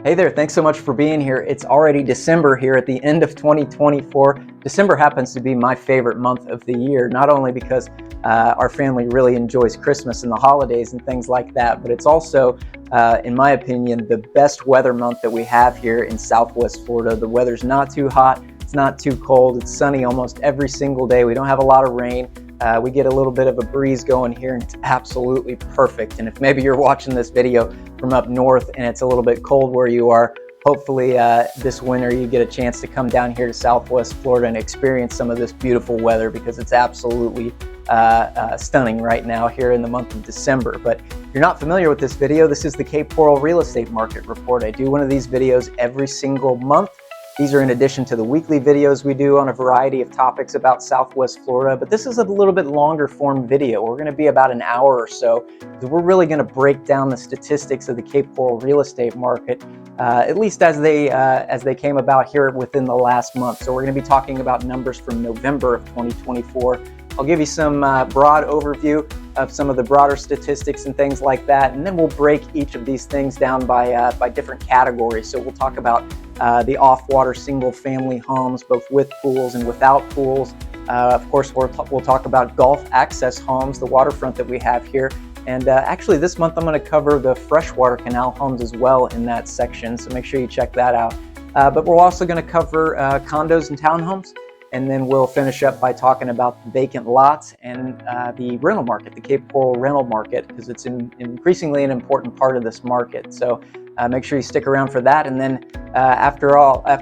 Hey there, thanks so much for being here. It's already December here at the end of 2024. December happens to be my favorite month of the year, not only because our family really enjoys Christmas and the holidays and things like that, but it's also, in my opinion, the best weather month that we have here in Southwest Florida. The weather's not too hot, it's not too cold, it's sunny almost every single day. We don't have a lot of rain. We get a little bit of a breeze going here and it's absolutely perfect. And if maybe you're watching this video from up north and it's a little bit cold where you are, hopefully this winter you get a chance to come down here to Southwest Florida and experience some of this beautiful weather, because it's absolutely stunning right now here in the month of December. But if you're not familiar with this video, this is the Cape Coral Real Estate Market Report. I do one of these videos every single month. These are in addition to the weekly videos we do on a variety of topics about Southwest Florida, but this is a little bit longer form video. We're going to be about an hour or so. We're really going to break down the statistics of the Cape Coral real estate market, at least as they came about here within the last month. So we're going to be talking about numbers from November of 2024. I'll give you some broad overview of some of the broader statistics and things like that, and then we'll break each of these things down by different categories. So we'll talk about the off-water single-family homes, both with pools and without pools. Of course, we'll talk about Gulf access homes, the waterfront that we have here. And actually this month I'm going to cover the freshwater canal homes as well in that section, so make sure you check that out. But we're also going to cover condos and townhomes. And then we'll finish up by talking about vacant lots and the rental market, the Cape Coral rental market, because it's increasingly an important part of this market. So make sure you stick around for that. And then after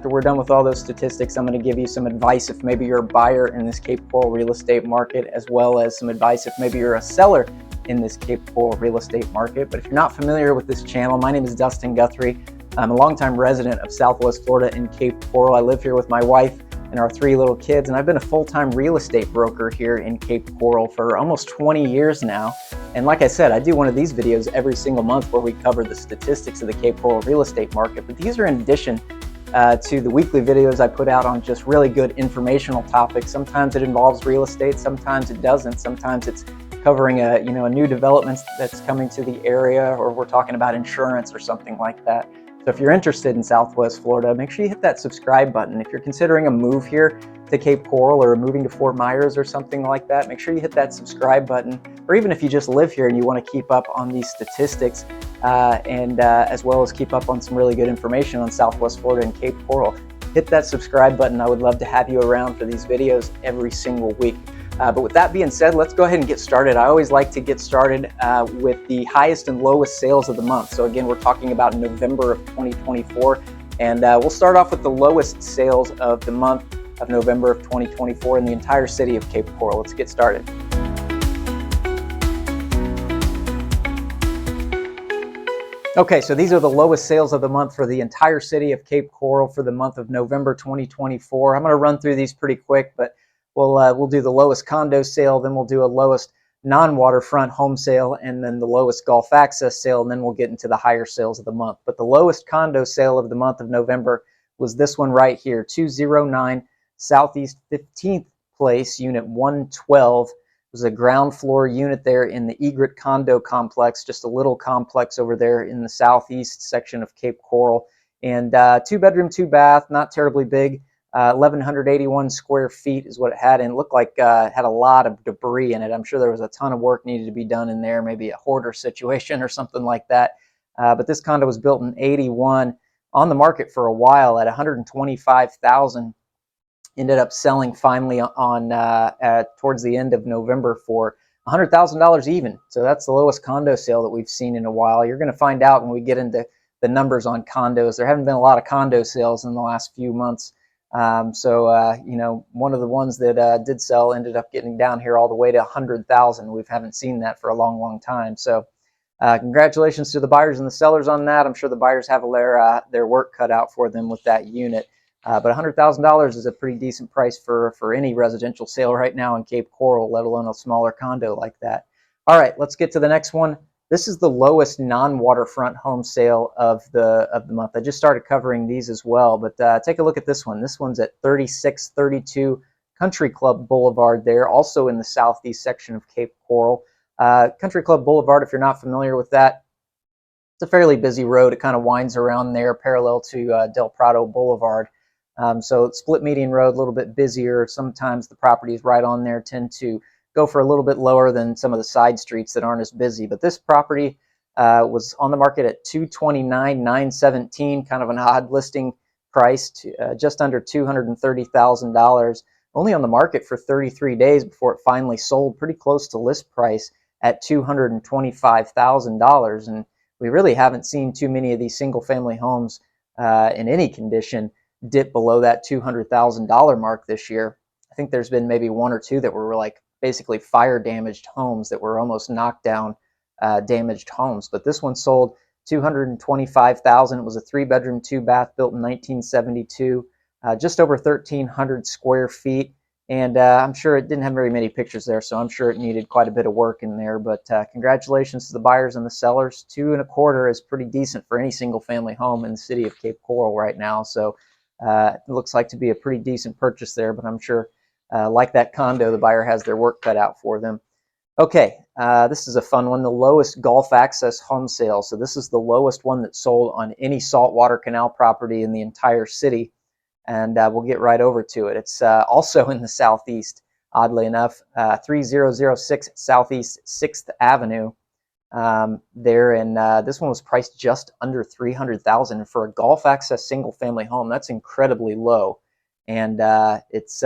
we're done with all those statistics, I'm going to give you some advice if maybe you're a buyer in this Cape Coral real estate market, as well as some advice if maybe you're a seller in this Cape Coral real estate market. But if you're not familiar with this channel, my name is Dustin Guthrie. I'm a longtime resident of Southwest Florida in Cape Coral. I live here with my wife and our 3 little kids, and I've been a full-time real estate broker here in Cape Coral for almost 20 years now. And like I said, I do one of these videos every single month where we cover the statistics of the Cape Coral real estate market, but these are in addition to the weekly videos I put out on just really good informational topics. Sometimes it involves real estate, sometimes it doesn't. Sometimes it's covering a new development that's coming to the area, or we're talking about insurance or something like that. So if you're interested in Southwest Florida, make sure you hit that subscribe button. If you're considering a move here to Cape Coral or moving to Fort Myers or something like that, make sure you hit that subscribe button. Or even if you just live here and you want to keep up on these statistics and as well as keep up on some really good information on Southwest Florida and Cape Coral, hit that subscribe button. I would love to have you around for these videos every single week. But with that being said, let's go ahead and get started. I always like to get started with the highest and lowest sales of the month. So again, we're talking about November of 2024. And we'll start off with the lowest sales of the month of November of 2024 in the entire city of Cape Coral. Let's get started. Okay, so these are the lowest sales of the month for the entire city of Cape Coral for the month of November 2024. I'm going to run through these pretty quick, but we'll do the lowest condo sale, then we'll do a lowest non-waterfront home sale, and then the lowest Gulf access sale, and then we'll get into the higher sales of the month. But the lowest condo sale of the month of November was this one right here, 209 Southeast 15th Place, Unit 112. It was a ground floor unit there in the Egret condo complex, just a little complex over there in the southeast section of Cape Coral. And 2-bedroom, 2-bath, not terribly big. 1,181 square feet is what it had, and it looked like it had a lot of debris in it. I'm sure there was a ton of work needed to be done in there, maybe a hoarder situation or something like that. But this condo was built in '81, on the market for a while at $125,000. Ended up selling finally on towards the end of November for $100,000 even. So that's the lowest condo sale that we've seen in a while. You're going to find out when we get into the numbers on condos. There haven't been a lot of condo sales in the last few months. One of the ones that did sell ended up getting down here all the way to $100,000. We haven't seen that for a long, long time. So congratulations to the buyers and the sellers on that. I'm sure the buyers have their work cut out for them with that unit. But $100,000 is a pretty decent price for any residential sale right now in Cape Coral, let alone a smaller condo like that. All right, let's get to the next one. This is the lowest non-waterfront home sale of the month. I just started covering these as well, but take a look at this one. This one's at 3632 Country Club Boulevard there, also in the southeast section of Cape Coral. Country Club Boulevard, if you're not familiar with that, It's a fairly busy road. It kind of winds around there parallel to Del Prado Boulevard. So it's split median road, a little bit busier. Sometimes the properties right on there tend to go for a little bit lower than some of the side streets that aren't as busy. But this property was on the market at $229,917, kind of an odd listing price, to, just under $230,000. Only on the market for 33 days before it finally sold, pretty close to list price at $225,000. And we really haven't seen too many of these single family homes in any condition dip below that $200,000 mark this year. I think there's been maybe one or two that were like basically fire damaged homes that were almost knocked down damaged homes. But this one sold $225,000. It was a 3-bedroom, 2-bath built in 1972, just over 1,300 square feet. And I'm sure it didn't have very many pictures there, so I'm sure it needed quite a bit of work in there. But congratulations to the buyers and the sellers. 2.25 is pretty decent for any single family home in the city of Cape Coral right now. So it looks like to be a pretty decent purchase there, but I'm sure like that condo, the buyer has their work cut out for them. Okay, this is a fun one, the lowest Gulf access home sale. So this is the lowest one that sold on any saltwater canal property in the entire city. And we'll get right over to it. It's also in the southeast, oddly enough, 3006 Southeast 6th Avenue there. And this one was priced just under $300,000 for a Gulf access single family home. That's incredibly low. And it's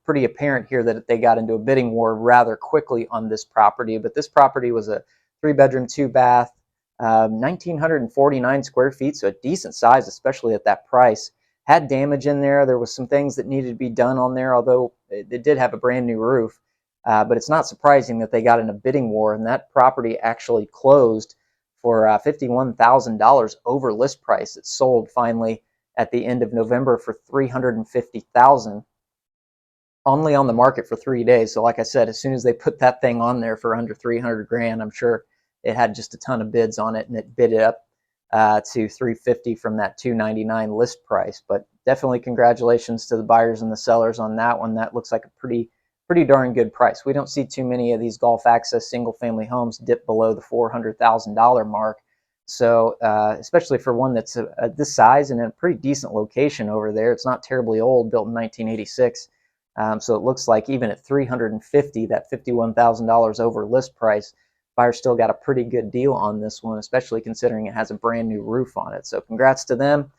pretty apparent here that they got into a bidding war rather quickly on this property. But this property was a 3-bedroom, 2-bath, 1,949 square feet, so a decent size, especially at that price. Had damage in there. There was some things that needed to be done on there, although it did have a brand new roof. But it's not surprising that they got in a bidding war, and that property actually closed for $51,000 over list price. It sold finally at the end of November for $350,000, only on the market for 3 days. So like I said, as soon as they put that thing on there for under 300 grand, I'm sure it had just a ton of bids on it, and it bid it up to $350 from that $299 list price. But definitely congratulations to the buyers and the sellers on that one. That looks like a pretty darn good price. We don't see too many of these Gulf access single family homes dip below the $400,000 mark. So especially for one that's this size and in a pretty decent location over there. It's not terribly old, built in 1986. So it looks like even at $350,000, that $51,000 over list price, buyer still got a pretty good deal on this one, especially considering it has a brand new roof on it. So congrats to them.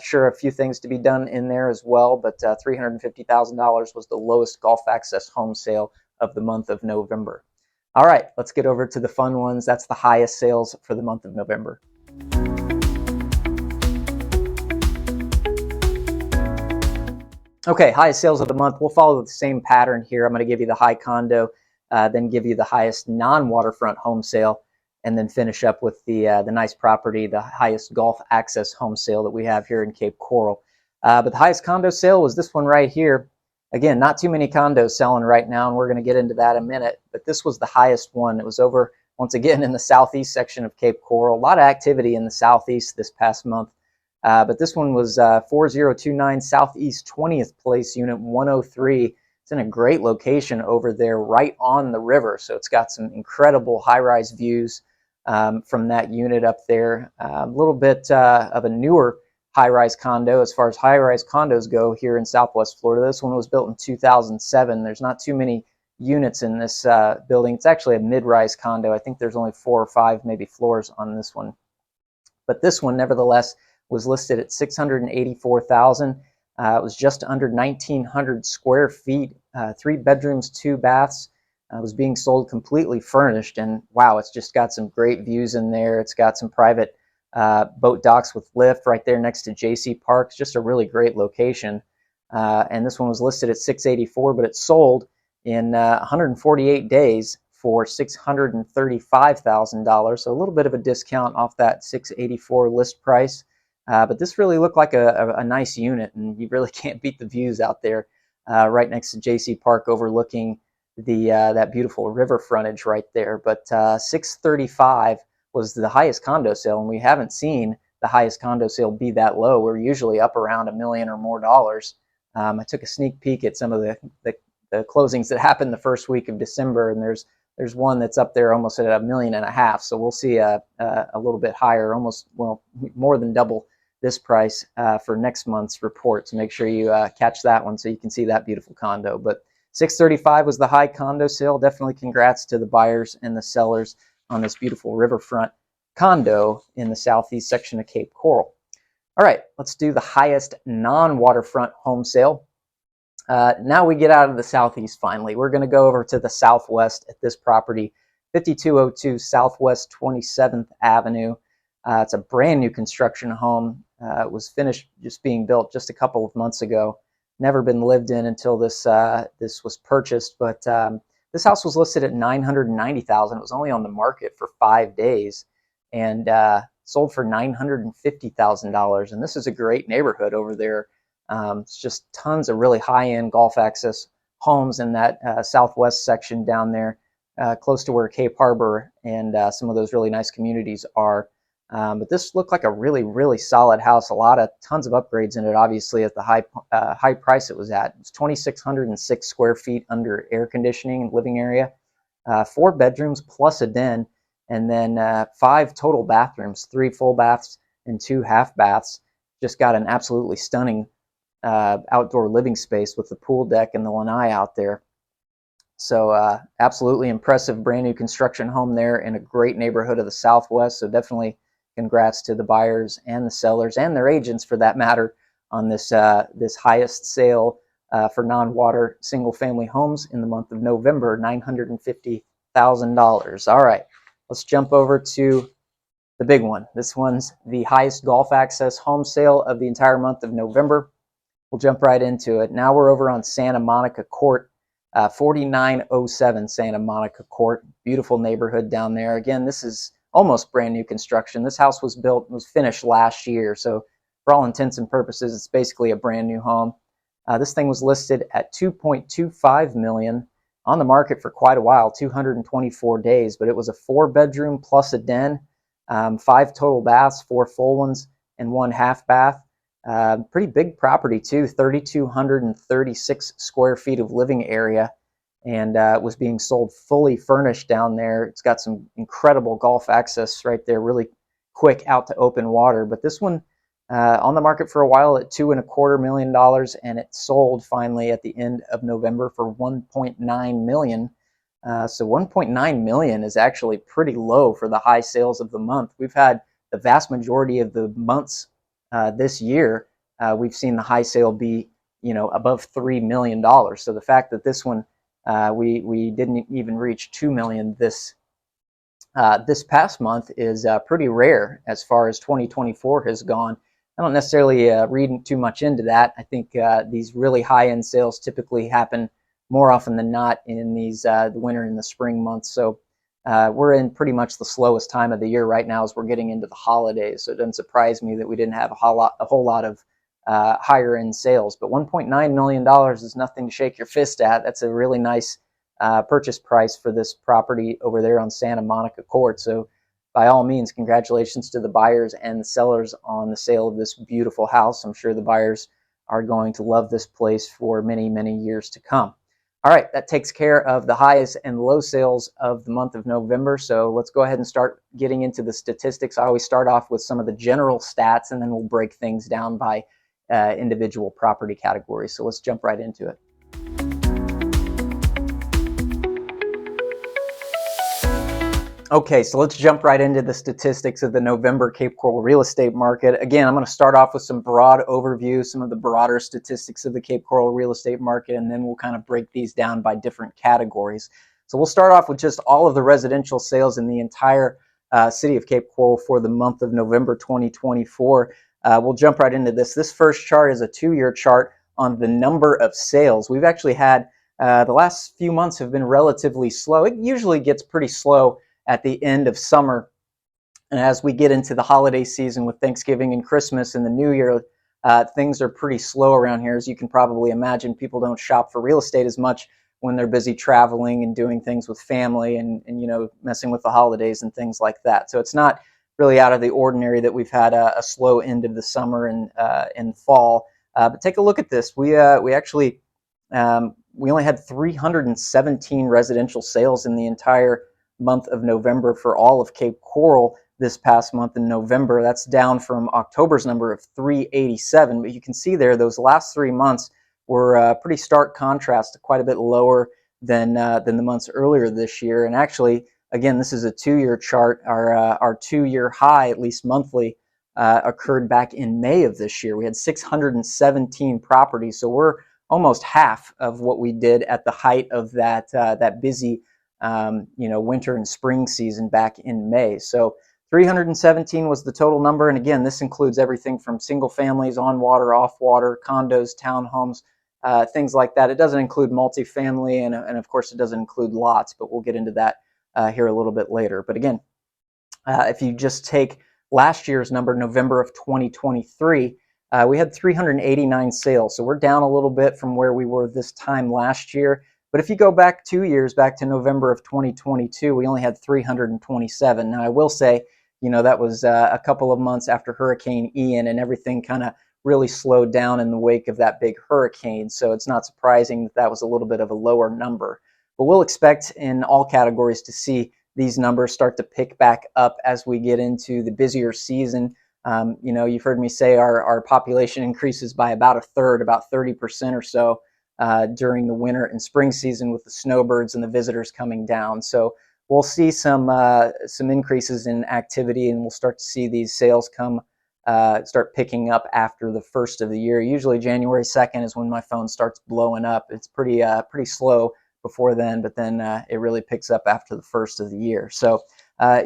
Sure, a few things to be done in there as well, but $350,000 was the lowest Gulf access home sale of the month of November. All right, let's get over to the fun ones. That's the highest sales for the month of November. Okay, highest sales of the month. We'll follow the same pattern here. I'm going to give you the high condo, then give you the highest non-waterfront home sale, and then finish up with the nice property, the highest Gulf access home sale that we have here in Cape Coral. But the highest condo sale was this one right here. Again, not too many condos selling right now, and we're going to get into that in a minute. But this was the highest one. It was over, once again, in the southeast section of Cape Coral. A lot of activity in the southeast this past month. But this one was 4029 Southeast 20th Place, Unit 103. It's in a great location over there right on the river. So it's got some incredible high-rise views from that unit up there. A little bit of a newer high-rise condo as far as high-rise condos go here in Southwest Florida. This one was built in 2007. There's not too many units in this building. It's actually a mid-rise condo. I think there's only 4 or 5 maybe floors on this one. But this one, nevertheless, was listed at $684,000. It was just under 1,900 square feet, 3 bedrooms, 2 baths. It was being sold completely furnished, and wow, it's just got some great views in there. It's got some private boat docks with lift right there next to JC Parks. Just a really great location. And this one was listed at $684,000, but it sold in 148 days for $635,000. So a little bit of a discount off that $684,000 list price. But this really looked like a nice unit, and you really can't beat the views out there right next to JC Park overlooking that beautiful river frontage right there. But $635,000 was the highest condo sale, and we haven't seen the highest condo sale be that low. We're usually up around $1 million or more dollars. I took a sneak peek at some of the closings that happened the first week of December, and there's there's one that's up there almost at $1.5 million. So we'll see a little bit higher, almost, well, more than double this price for next month's report. So make sure you catch that one so you can see that beautiful condo. But 635 was the high condo sale. Definitely congrats to the buyers and the sellers on this beautiful riverfront condo in the southeast section of Cape Coral. All right, let's do the highest non-waterfront home sale. Now we get out of the southeast finally. We're going to go over to the southwest at this property, 5202 Southwest 27th Avenue. It's a brand new construction home. It was finished just being built just a couple of months ago. Never been lived in until this was purchased, but this house was listed at $990,000. It was only on the market for 5 days and sold for $950,000. And this is a great neighborhood over there. It's just tons of really high-end golf access homes in that southwest section down there, close to where Cape Harbor and some of those really nice communities are. But this looked like a really, really solid house. Tons of upgrades in it, obviously, at the high price it was at. It was 2,606 square feet under air conditioning and living area, 4 bedrooms plus a den, and then 5 total bathrooms, 3 full baths and 2 half baths. Just got an absolutely stunning outdoor living space with the pool deck and the lanai out there. So absolutely impressive brand new construction home there in a great neighborhood of the southwest. So definitely congrats to the buyers and the sellers and their agents for that matter on this highest sale for non-water single family homes in the month of November, $950,000. All right, let's jump over to the big one. This one's the highest golf access home sale of the entire month of November. We'll jump right into it. Now we're over on Santa Monica Court, 4907 Santa Monica Court. Beautiful neighborhood down there. Again, this is almost brand new construction. This house was finished last year. So for all intents and purposes, it's basically a brand new home. This thing was listed at $2.25 million, on the market for quite a while, 224 days, but it was a 4-bedroom plus a den, 5 total baths, 4 full ones and 1 half bath. Pretty big property too, 3,236 square feet of living area, and was being sold fully furnished down there. It's got some incredible golf access right there, really quick out to open water. But this one on the market for a while at $2.25 million, and it sold finally at the end of November for $1.9 million. So $1.9 million is actually pretty low for the high sales of the month. We've had the vast majority of the months this year, we've seen the high sale be, above $3 million. So the fact that this one, we didn't even reach $2 million this past month is pretty rare as far as 2024 has gone. I don't necessarily read too much into that. I think these really high-end sales typically happen more often than not in these the winter and the spring months. So we're in pretty much the slowest time of the year right now as we're getting into the holidays. So it doesn't surprise me that we didn't have a whole lot of higher end sales. But $1.9 million is nothing to shake your fist at. That's a really nice purchase price for this property over there on Santa Monica Court. So by all means, congratulations to the buyers and the sellers on the sale of this beautiful house. I'm sure the buyers are going to love this place for many, many years to come. All right, that takes care of the highest and low sales of the month of November. So let's go ahead and start getting into the statistics. I always start off with some of the general stats, and then we'll break things down by individual property categories. So let's jump right into it. Okay, so let's jump right into the statistics of the November Cape Coral real estate market. Again, I'm going to start off with some broad overview, some of the broader statistics of the Cape Coral real estate market, and then we'll kind of break these down by different categories. So we'll start off with just all of the residential sales in the entire city of Cape Coral for the month of November 2024. We'll jump right into this. This first chart is a 2-year chart on the number of sales. We've actually had, the last few months have been relatively slow. It usually gets pretty slow at the end of summer. And as we get into the holiday season with Thanksgiving and Christmas and the New Year, things are pretty slow around here. As you can probably imagine, people don't shop for real estate as much when they're busy traveling and doing things with family and messing with the holidays and things like that. So it's not really out of the ordinary that we've had a slow end of the summer and fall. But take a look at this. We actually we only had 317 residential sales in the entire month of November for all of Cape Coral this past month in November. That's down from October's number of 387. But you can see there, those last 3 months were a pretty stark contrast, quite a bit lower than the months earlier this year. And actually, again, this is a 2-year chart. Our 2-year high, at least monthly, occurred back in May of this year. We had 617 properties, so we're almost half of what we did at the height of that busy winter and spring season back in May. So 317 was the total number, and again, this includes everything from single families, on water, off water, condos, townhomes, things like that. It doesn't include multifamily, and of course it doesn't include lots, but we'll get into that here a little bit later. But again, if you just take last year's number, November of 2023, we had 389 sales. So we're down a little bit from where we were this time last year. But if you go back 2 years, back to November of 2022, we only had 327. Now, I will say, that was a couple of months after Hurricane Ian, and everything kind of really slowed down in the wake of that big hurricane. So it's not surprising that that was a little bit of a lower number. But we'll expect in all categories to see these numbers start to pick back up as we get into the busier season. You've heard me say our population increases by about a third, about 30% or so during the winter and spring season, with the snowbirds and the visitors coming down. So we'll see some increases in activity, and we'll start to see these sales start picking up after the first of the year. Usually January 2nd is when my phone starts blowing up. It's pretty slow before then, but then it really picks up after the first of the year. So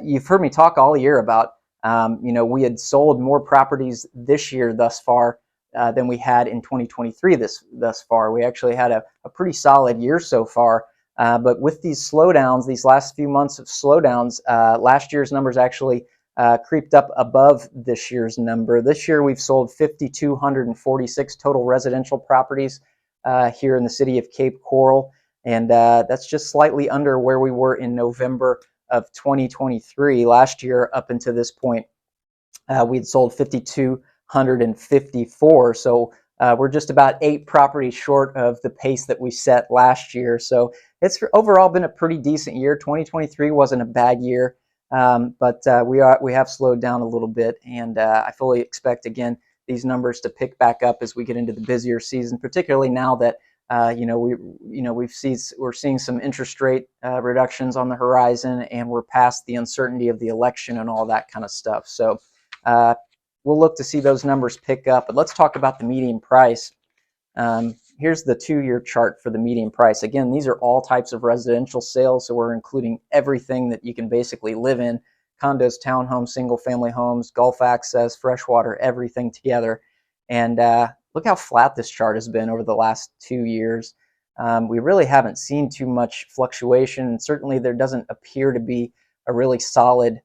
you've heard me talk all year about, we had sold more properties this year thus far than we had in 2023 thus far. We actually had a pretty solid year so far, but with these slowdowns, these last few months of slowdowns, last year's numbers actually creeped up above this year's number. This year we've sold 5,246 total residential properties here in the city of Cape Coral, and that's just slightly under where we were in November of 2023. Last year, up until this point, we'd sold 5,254. So we're just about 8 properties short of the pace that we set last year. So it's overall been a pretty decent year. 2023 wasn't a bad year, but we have slowed down a little bit, and I fully expect, again, these numbers to pick back up as we get into the busier season, particularly now that we're seeing some interest rate reductions on the horizon, and we're past the uncertainty of the election and all that kind of stuff. So we'll look to see those numbers pick up. But let's talk about the median price. Here's the 2-year chart for the median price. Again, these are all types of residential sales, so we're including everything that you can basically live in: condos, townhomes, single-family homes, Gulf access, freshwater, everything together. And look how flat this chart has been over the last 2 years. We really haven't seen too much fluctuation, and certainly there doesn't appear to be a really solid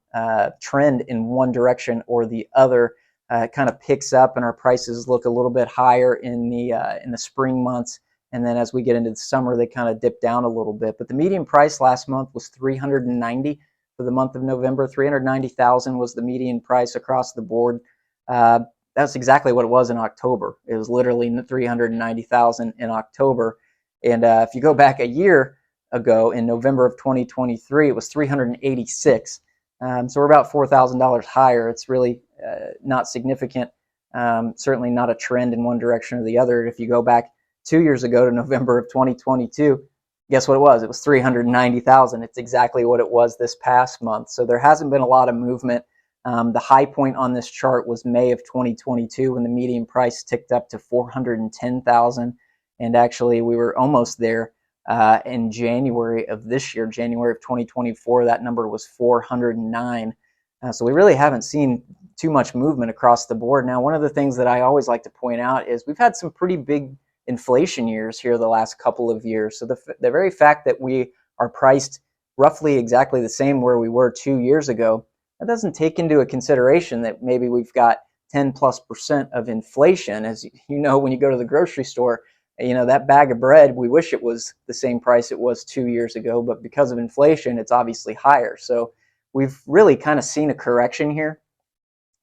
trend in one direction or the other. It kind of picks up, and our prices look a little bit higher in the spring months, and then as we get into the summer, they kind of dip down a little bit. But the median price last month was $390 for the month of November. $390,000 was the median price across the board. That's exactly what it was in October. It was literally $390,000 in October. And if you go back a year ago, in November of 2023, it was $386,000. So we're about $4,000 higher. It's really not significant. Certainly not a trend in one direction or the other. If you go back 2 years ago to November of 2022, guess what it was? It was $390,000. It's exactly what it was this past month. So there hasn't been a lot of movement. The high point on this chart was May of 2022, when the median price ticked up to $410,000. And actually, we were almost there in January of this year, January of 2024. That number was $409,000. So we really haven't seen too much movement across the board. Now, one of the things that I always like to point out is we've had some pretty big inflation years here the last couple of years. So the very fact that we are priced roughly exactly the same where we were 2 years ago, that doesn't take into a consideration that maybe we've got 10+% of inflation. As you know, when you go to the grocery store, that bag of bread, we wish it was the same price it was 2 years ago, but because of inflation, it's obviously higher. So we've really kind of seen a correction here,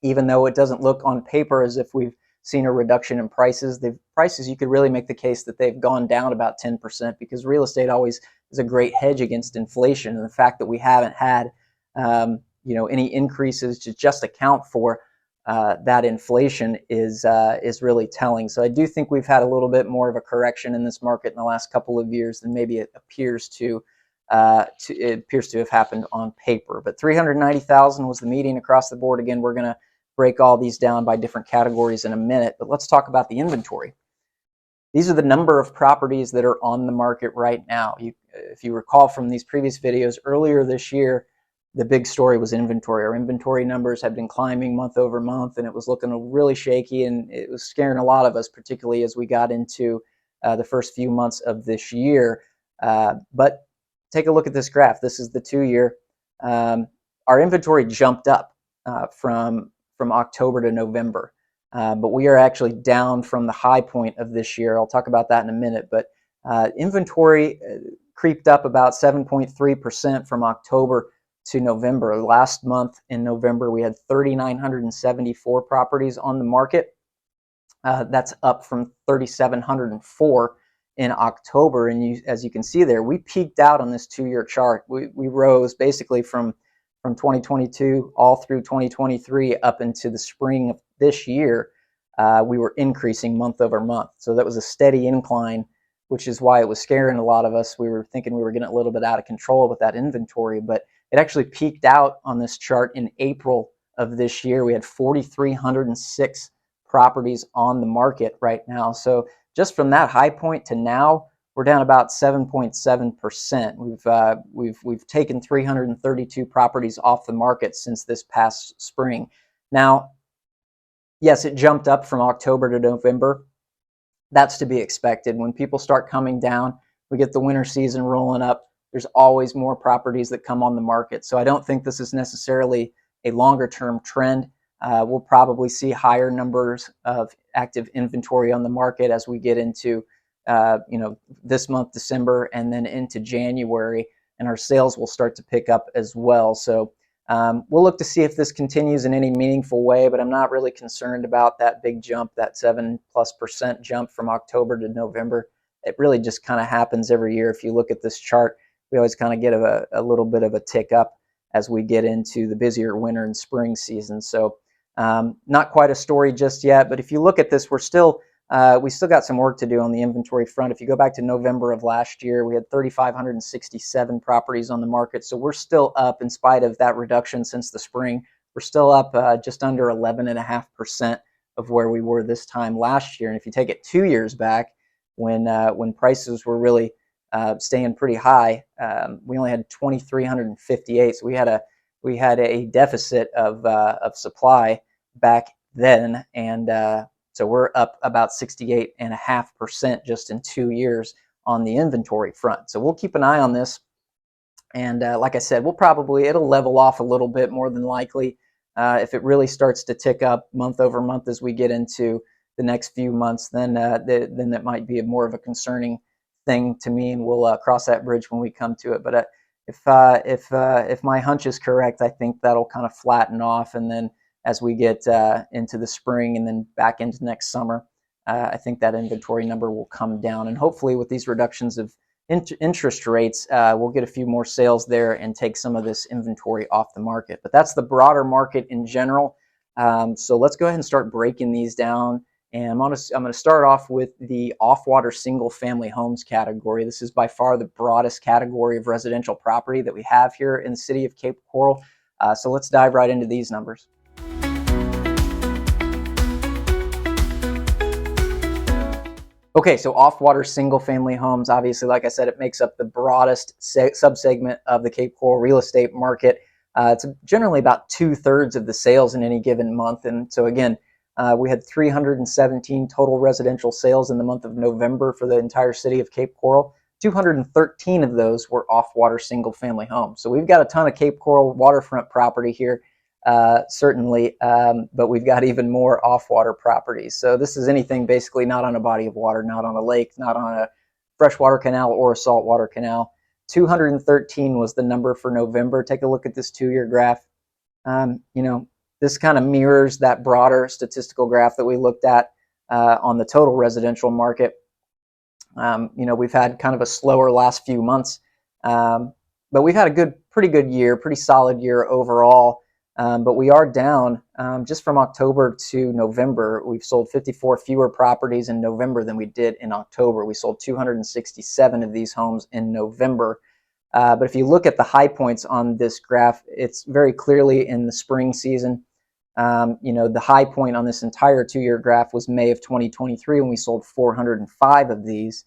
even though it doesn't look on paper as if we've seen a reduction in prices. Prices, you could really make the case that they've gone down about 10% because real estate always is a great hedge against inflation. And the fact that we haven't had any increases to just account for that inflation is really telling. So I do think we've had a little bit more of a correction in this market in the last couple of years than maybe it appears to have happened on paper. But 390,000 was the median across the board. Again, we're going to break all these down by different categories in a minute, but let's talk about the inventory. These are the number of properties that are on the market right now. If you recall from these previous videos, earlier this year, the big story was inventory. Our inventory numbers had been climbing month over month, and it was looking really shaky, and it was scaring a lot of us, particularly as we got into the first few months of this year. But take a look at this graph. This is the 2-year. Our inventory jumped up from October to November, but we are actually down from the high point of this year. I'll talk about that in a minute, but inventory creeped up about 7.3% from October to November. Last month in November, we had 3,974 properties on the market. That's up from 3,704 in October. And as you can see there, we peaked out on this 2-year chart. We rose basically from 2022 all through 2023 up into the spring of this year. We were increasing month over month. So that was a steady incline, which is why it was scaring a lot of us. We were thinking we were getting a little bit out of control with that inventory, but it actually peaked out on this chart in April of this year. We had 4,306 properties on the market right now. So just from that high point to now, we're down about 7.7%. We've taken 332 properties off the market since this past spring. Now, yes, it jumped up from October to November. That's to be expected. When people start coming down, we get the winter season rolling up. There's always more properties that come on the market. So I don't think this is necessarily a longer term trend. We'll probably see higher numbers of active inventory on the market as we get into this month, December, and then into January, and our sales will start to pick up as well. So we'll look to see if this continues in any meaningful way, but I'm not really concerned about that big jump, that 7+% jump from October to November. It really just kind of happens every year. If you look at this chart, we always kind of get a little bit of a tick up as we get into the busier winter and spring season. So not quite a story just yet, but if you look at this, we still got some work to do on the inventory front. If you go back to November of last year, we had 3,567 properties on the market. So we're still up in spite of that reduction since the spring. We're still up just under 11.5% of where we were this time last year. And if you take it 2 years back, when prices were really staying pretty high, we only had 2,358. So we had a deficit of supply back then, and so we're up about 68.5% just in 2 years on the inventory front. So we'll keep an eye on this, and like I said, it'll level off a little bit more than likely. If it really starts to tick up month over month as we get into the next few months, then that might be more of a concerning thing to me, and we'll cross that bridge when we come to it. But if my hunch is correct, I think that'll kind of flatten off, and then as we get into the spring and then back into next summer, I think that inventory number will come down, and hopefully with these reductions of interest rates, we'll get a few more sales there and take some of this inventory off the market. But that's the broader market in general. So let's go ahead and start breaking these down. And I'm going to start off with the off-water single-family homes category. This is by far the broadest category of residential property that we have here in the city of Cape Coral. So let's dive right into these numbers. Okay, so off-water single-family homes, obviously, like I said, it makes up the broadest subsegment of the Cape Coral real estate market. It's generally about 2/3 of the sales in any given month. And so again, we had 317 total residential sales in the month of November for the entire city of Cape Coral. 213 of those were off-water single-family homes. So we've got a ton of Cape Coral waterfront property here, certainly, but we've got even more off-water properties. So this is anything basically not on a body of water, not on a lake, not on a freshwater canal or a saltwater canal. 213 was the number for November. Take a look at this 2-year graph. this kind of mirrors that broader statistical graph that we looked at on the total residential market. We've had kind of a slower last few months, but we've had a pretty good year, pretty solid year overall. But we are down just from October to November. We've sold 54 fewer properties in November than we did in October. We sold 267 of these homes in November. But if you look at the high points on this graph, it's very clearly in the spring season. The high point on this entire 2-year graph was May of 2023 when we sold 405 of these.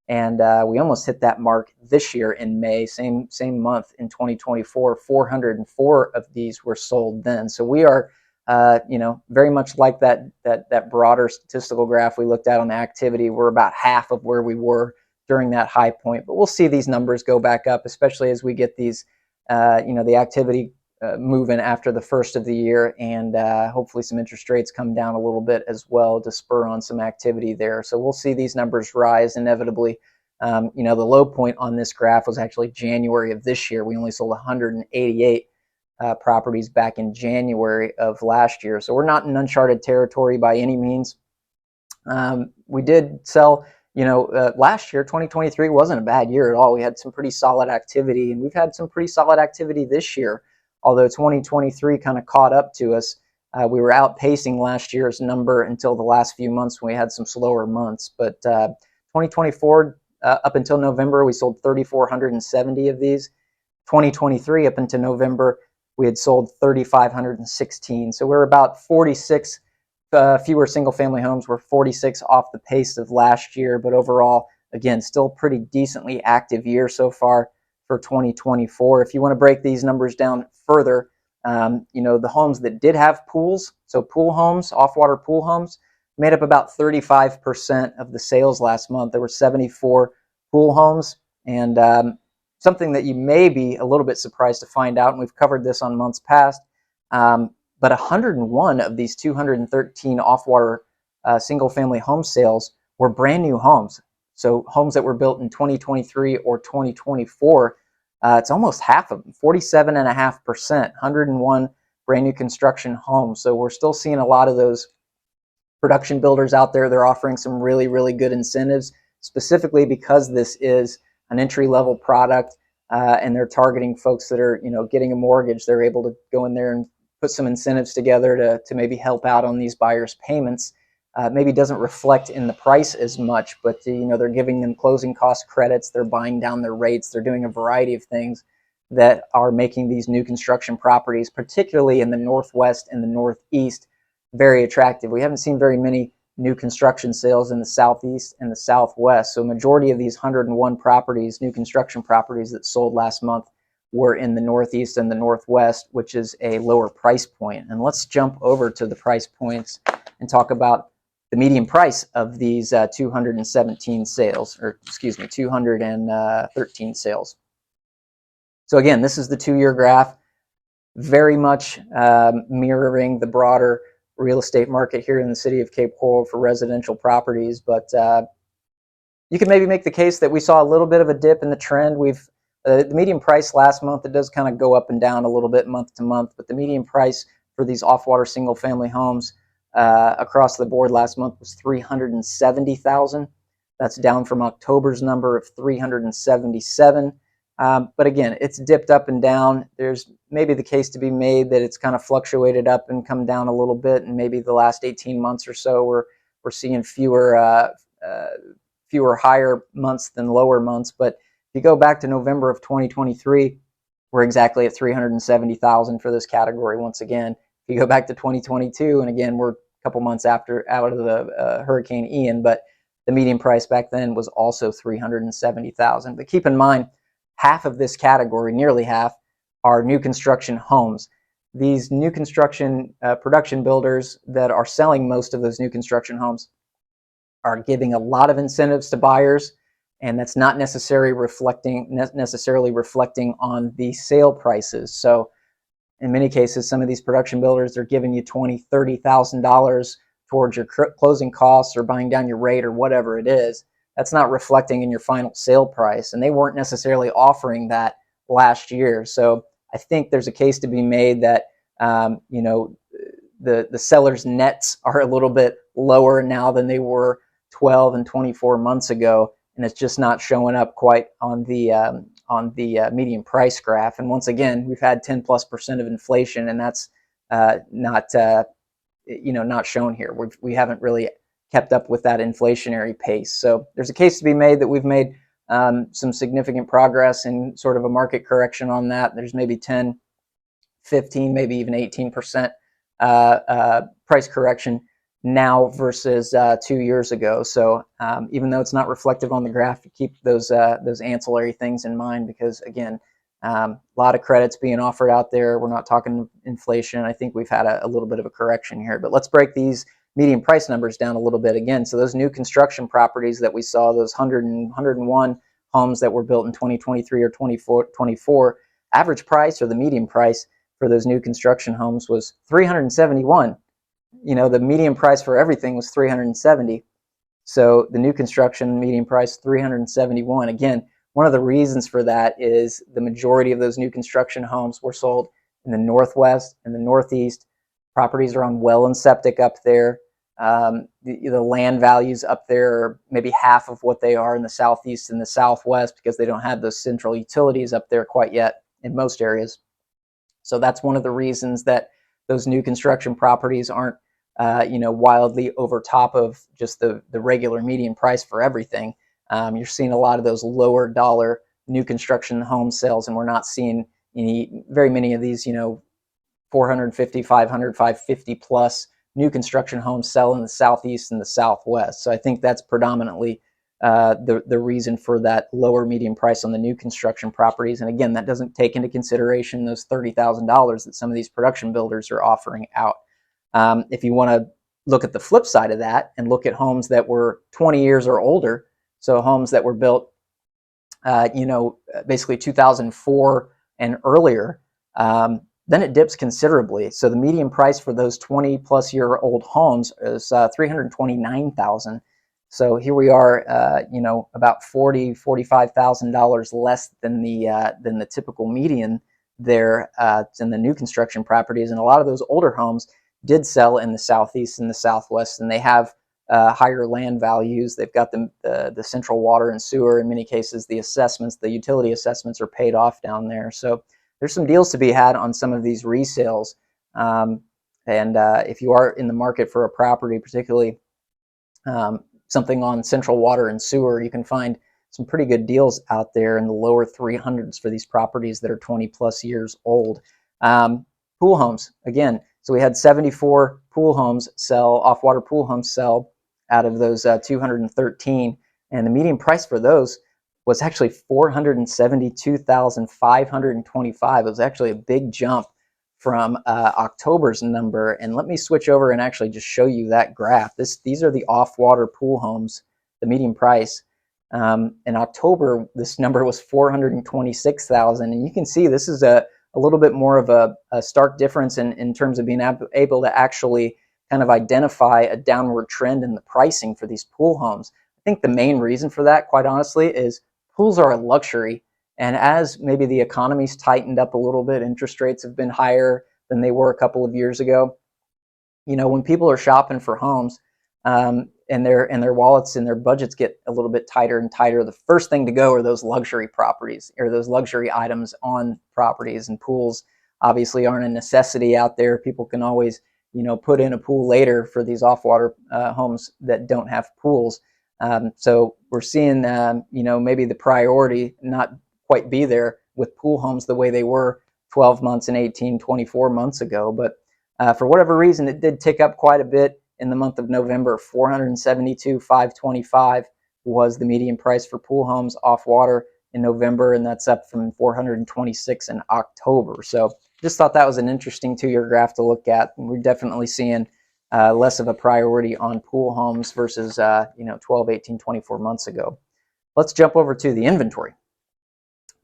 And we almost hit that mark this year in May, same month in 2024. 404 of these were sold then. So we are, very much like that broader statistical graph we looked at on the activity. We're about half of where we were during that high point. But we'll see these numbers go back up, especially as we get these, the activity moving after the first of the year, and hopefully some interest rates come down a little bit as well to spur on some activity there. So we'll see these numbers rise inevitably. The low point on this graph was actually January of this year. We only sold 188 properties back in January of last year. So we're not in uncharted territory by any means. We did sell, last year, 2023 wasn't a bad year at all. We had some pretty solid activity, and we've had some pretty solid activity this year. Although 2023 kind of caught up to us. We were outpacing last year's number until the last few months when we had some slower months. But 2024, up until November, we sold 3,470 of these. 2023, up until November, we had sold 3,516. So we're about 46 fewer single-family homes. We're 46 off the pace of last year. But overall, again, still pretty decently active year so far for 2024. If you want to break these numbers down further, the homes that did have pools, so pool homes, off-water pool homes, made up about 35% of the sales last month. There were 74 pool homes, and something that you may be a little bit surprised to find out, and we've covered this on months past, but 101 of these 213 off-water single-family home sales were brand new homes. So homes that were built in 2023 or 2024, it's almost half of them, 47.5%, 101 brand new construction homes. So we're still seeing a lot of those production builders out there. They're offering some really, really good incentives, specifically because this is an entry-level product, and they're targeting folks that are, getting a mortgage. They're able to go in there and put some incentives together to maybe help out on these buyers' payments. Maybe doesn't reflect in the price as much, but they're giving them closing cost credits, they're buying down their rates, they're doing a variety of things that are making these new construction properties, particularly in the Northwest and the Northeast, very attractive. We haven't seen very many new construction sales in the Southeast and the Southwest, so majority of these 101 properties, new construction properties that sold last month, were in the Northeast and the Northwest, which is a lower price point. And let's jump over to the price points and talk about the median price of these 213 sales. So again, this is the 2-year graph, very much mirroring the broader real estate market here in the city of Cape Coral for residential properties. But you can maybe make the case that we saw a little bit of a dip in the trend. The median price last month, it does kind of go up and down a little bit month to month, but the median price for these off-water single-family homes across the board last month was $370,000. That's down from October's number of $377,000. But again, it's dipped up and down. There's maybe the case to be made that it's kind of fluctuated up and come down a little bit, and maybe the last 18 months or so we're seeing fewer higher months than lower months. But if you go back to November of 2023, we're exactly at $370,000 for this category once again. If you go back to 2022, and again, we're a couple months out of the Hurricane Ian, but the median price back then was also $370,000. But keep in mind, half of this category, nearly half, are new construction homes. These new construction production builders that are selling most of those new construction homes are giving a lot of incentives to buyers, and that's not necessarily reflecting on the sale prices. So in many cases, some of these production builders are giving you $20,000, $30,000 towards your closing costs or buying down your rate or whatever it is. That's not reflecting in your final sale price, and they weren't necessarily offering that last year. So I think there's a case to be made that the sellers' nets are a little bit lower now than they were 12 and 24 months ago, and it's just not showing up quite on the median price graph. And once again, we've had 10+% of inflation, and that's not shown here. We haven't really kept up with that inflationary pace. So there's a case to be made that we've made some significant progress in sort of a market correction on that. There's maybe 10, 15, maybe even 18% price correction now versus 2 years ago. So even though it's not reflective on the graph, keep those ancillary things in mind, because again, a lot of credits being offered out there. We're not talking inflation. I think we've had a little bit of a correction here, but let's break these median price numbers down a little bit again. So those new construction properties that we saw, those 101 homes that were built in 2023 or 24, average price, or the median price for those new construction homes, was 371. The median price for everything was 370. So the new construction median price 371. Again, one of the reasons for that is the majority of those new construction homes were sold in the Northwest and the Northeast. Properties are on well and septic up there. The land values up there are maybe half of what they are in the Southeast and the Southwest, because they don't have those central utilities up there quite yet in most areas. So that's one of the reasons that those new construction properties aren't wildly over top of just the regular median price for everything. You're seeing a lot of those lower dollar new construction home sales, and we're not seeing very many of these 450, 500, 550 plus new construction homes sell in the Southeast and the Southwest. So I think that's predominantly the reason for that lower median price on the new construction properties. And again, that doesn't take into consideration those $30,000 that some of these production builders are offering out. If you want to look at the flip side of that and look at homes that were 20 years or older, so homes that were built, basically 2004 and earlier, then it dips considerably. So the median price for those 20+ year old homes is $329,000. So here we are, about $45,000 less than the typical median there in the new construction properties. And a lot of those older homes did sell in the Southeast and the Southwest, and they have higher land values. They've got the central water and sewer. In many cases, the utility assessments are paid off down there. So there's some deals to be had on some of these resales. And if you are in the market for a property, particularly something on central water and sewer, you can find some pretty good deals out there in the lower 300s for these properties that are 20+ years old. Pool homes, again. So we had 74 pool homes sell, off-water pool homes sell out of those 213. And the median price for those was actually $472,525. It was actually a big jump from October's number. And let me switch over and actually just show you that graph. These are the off-water pool homes, the median price. In October, this number was $426,000. And you can see this is a little bit more of a stark difference in terms of being able to actually kind of identify a downward trend in the pricing for these pool homes. I think the main reason for that, quite honestly, is pools are a luxury. And as maybe the economy's tightened up a little bit, interest rates have been higher than they were a couple of years ago. When people are shopping for homes, and their wallets and their budgets get a little bit tighter and tighter, the first thing to go are those luxury properties, or those luxury items on properties. And pools obviously aren't a necessity out there. People can always put in a pool later for these off-water homes that don't have pools. So we're seeing maybe the priority not quite be there with pool homes the way they were 12 months and 18, 24 months ago. But for whatever reason, it did tick up quite a bit in the month of November. $472,525 was the median price for pool homes off water in November, and that's up from $426 in October. So just thought that was an interesting 2-year graph to look at. We're definitely seeing less of a priority on pool homes versus 12, 18, 24 months ago. Let's jump over to the inventory.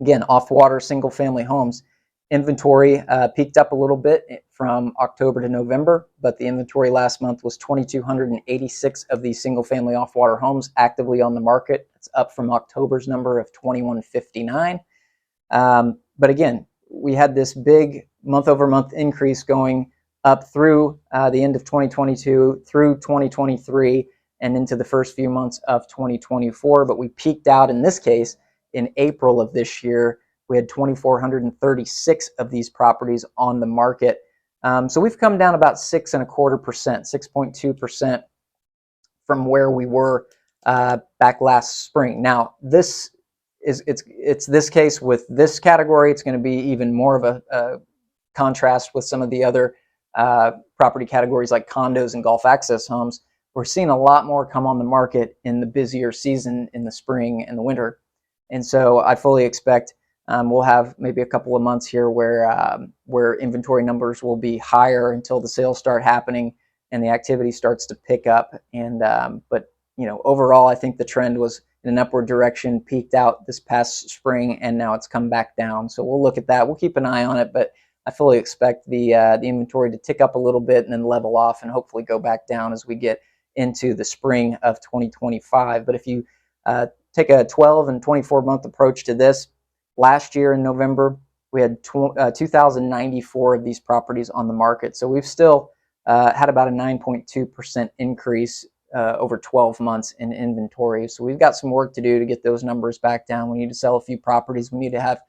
Again, off-water single-family homes. Inventory peaked up a little bit from October to November, but the inventory last month was 2,286 of these single-family off-water homes actively on the market. It's up from October's number of 2,159. But again, we had this big month-over-month increase going up through the end of 2022, through 2023, and into the first few months of 2024. But we peaked out in this case in April of this year. We had 2,436 of these properties on the market. So we've come down about 6.25%, 6.2% from where we were back last spring. Now, this is it's this case with this category. It's going to be even more of a contrast with some of the other property categories like condos and golf access homes. We're seeing a lot more come on the market in the busier season in the spring and the winter. And so I fully expect we'll have maybe a couple of months here where inventory numbers will be higher until the sales start happening and the activity starts to pick up. And but overall, I think the trend was in an upward direction, peaked out this past spring, and now it's come back down. So we'll look at that. We'll keep an eye on it, but I fully expect the inventory to tick up a little bit and then level off and hopefully go back down as we get into the spring of 2025. But if you take a 12 and 24 month approach to this, last year in November, we had 2,094 of these properties on the market. So we've still had about a 9.2% increase over 12 months in inventory. So we've got some work to do to get those numbers back down. We need to sell a few properties. We need to have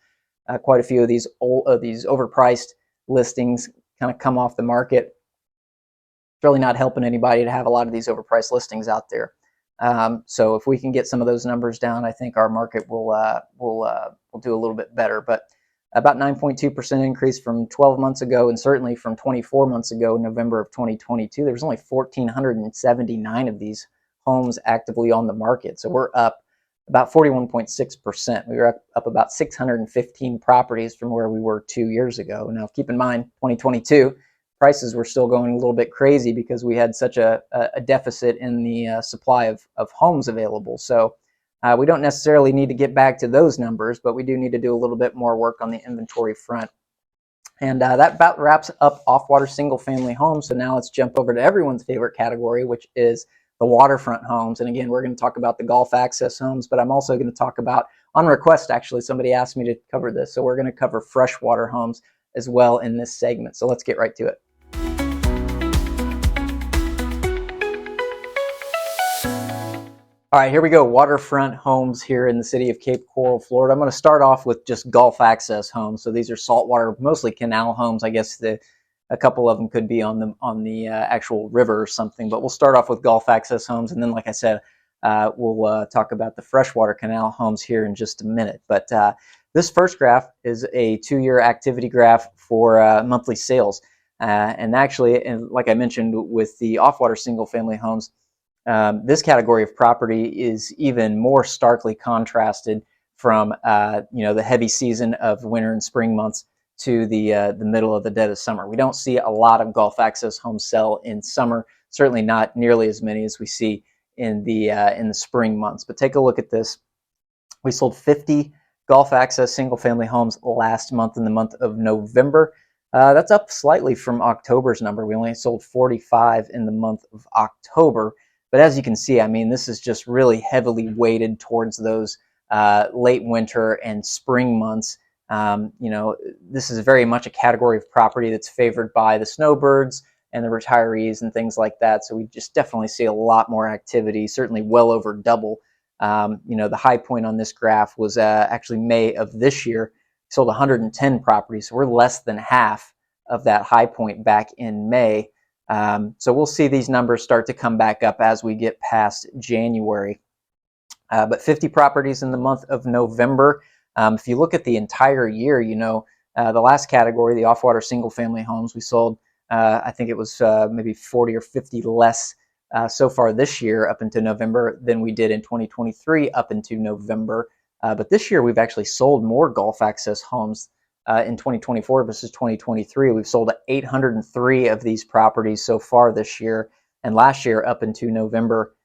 quite a few of these overpriced listings kind of come off the market. It's really not helping anybody to have a lot of these overpriced listings out there. So if we can get some of those numbers down, I think our market will do a little bit better. But about 9.2% increase from 12 months ago, and certainly from 24 months ago, November of 2022. There was only 1,479 of these homes actively on the market. So we're up about 41.6%. We were up about 615 properties from where we were 2 years ago. Now, keep in mind, 2022, prices were still going a little bit crazy because we had such a deficit in the supply of homes available. So we don't necessarily need to get back to those numbers, but we do need to do a little bit more work on the inventory front. And that about wraps up off-water single-family homes. So now let's jump over to everyone's favorite category, which is the waterfront homes. And again, we're going to talk about the golf access homes, but I'm also going to talk about, on request actually, somebody asked me to cover this. So we're going to cover freshwater homes as well in this segment. So let's get right to it. All right, here we go. Waterfront homes here in the city of Cape Coral, Florida. I'm going to start off with just golf access homes. So these are saltwater, mostly canal homes. I guess a couple of them could be on the actual river or something. But we'll start off with golf access homes, and then, like I said, we'll talk about the freshwater canal homes here in just a minute. But this first graph is a 2-year activity graph for monthly sales, and actually, and like I mentioned, with the off-water single-family homes. This category of property is even more starkly contrasted from the heavy season of winter and spring months to the middle of the dead of summer. We don't see a lot of golf access homes sell in summer. Certainly not nearly as many as we see in the spring months. But take a look at this. We sold 50 golf access single family homes last month, in the month of November. That's up slightly from October's number. We only sold 45 in the month of October. But as you can see, I mean, this is just really heavily weighted towards those late winter and spring months. This is very much a category of property that's favored by the snowbirds and the retirees and things like that. So we just definitely see a lot more activity, certainly well over double. The high point on this graph was actually May of this year. We sold 110 properties. So we're less than half of that high point back in May. So we'll see these numbers start to come back up as we get past January. But 50 properties in the month of November. If you look at the entire year, the last category, the off-water single-family homes, we sold, I think it was maybe 40 or 50 less so far this year up into November than we did in 2023 up into November. But this year we've actually sold more golf access homes in 2024 versus 2023. We've sold 803 of these properties so far this year, and last year up into November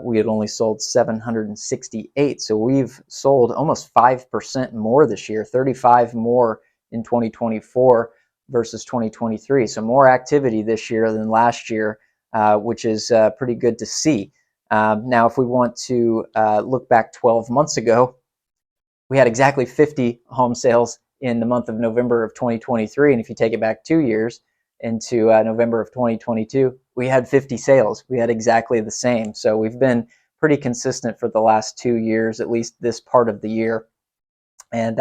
we had only sold 768. So we've sold almost 5% more this year, 35 more in 2024 versus 2023. So more activity this year than last year, which is pretty good to see. Now, if we want to look back 12 months ago, we had exactly 50 home sales in the month of November of 2023. And if you take it back 2 years, into November of 2022, we had 50 sales. We had exactly the same. So we've been pretty consistent for the last 2 years, at least this part of the year. And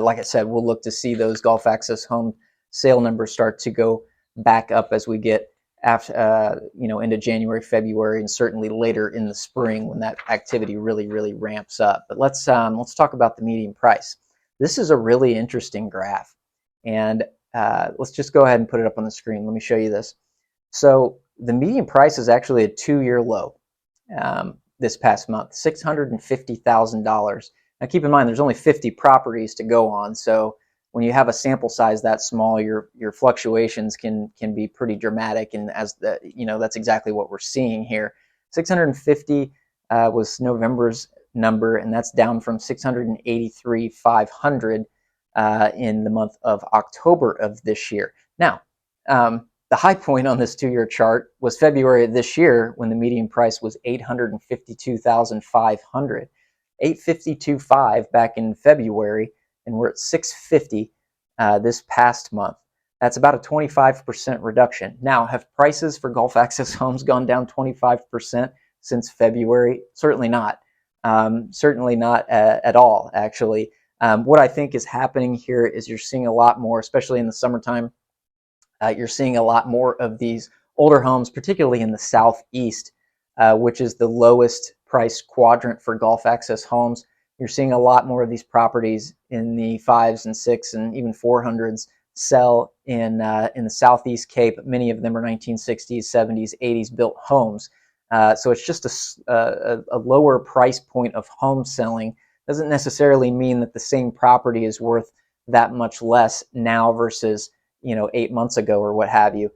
like I said, we'll look to see those Gulf Access home sale numbers start to go back up as we get after, into January, February, and certainly later in the spring when that activity really ramps up. But let's talk about the median price. This is a really interesting graph, and let's just go ahead and put it up on the screen. Let me show you this. So the median price is actually a 2-year low this past month, $650,000. Now keep in mind, there's only 50 properties to go on, so when you have a sample size that small, your fluctuations can be pretty dramatic, and that's exactly what we're seeing here. 650 was November's number, and that's down from 683,500 in the month of October of this year. Now, the high point on this 2-year chart was February of this year when the median price was $852,500. 852.5 back in February, and we're at 650 this past month. That's about a 25% reduction. Now, have prices for Gulf Access homes gone down 25% since February? Certainly not. Certainly not at all, actually. What I think is happening here is you're seeing a lot more, especially in the summertime, you're seeing a lot more of these older homes, particularly in the southeast, which is the lowest price quadrant for Gulf Access homes. You're seeing a lot more of these properties in the 5s and 6s and even 400s sell in the Southeast Cape. Many of them are 1960s, 70s, 80s built homes. So it's just a lower price point of home selling. Doesn't necessarily mean that the same property is worth that much less now versus 8 months ago or what have you.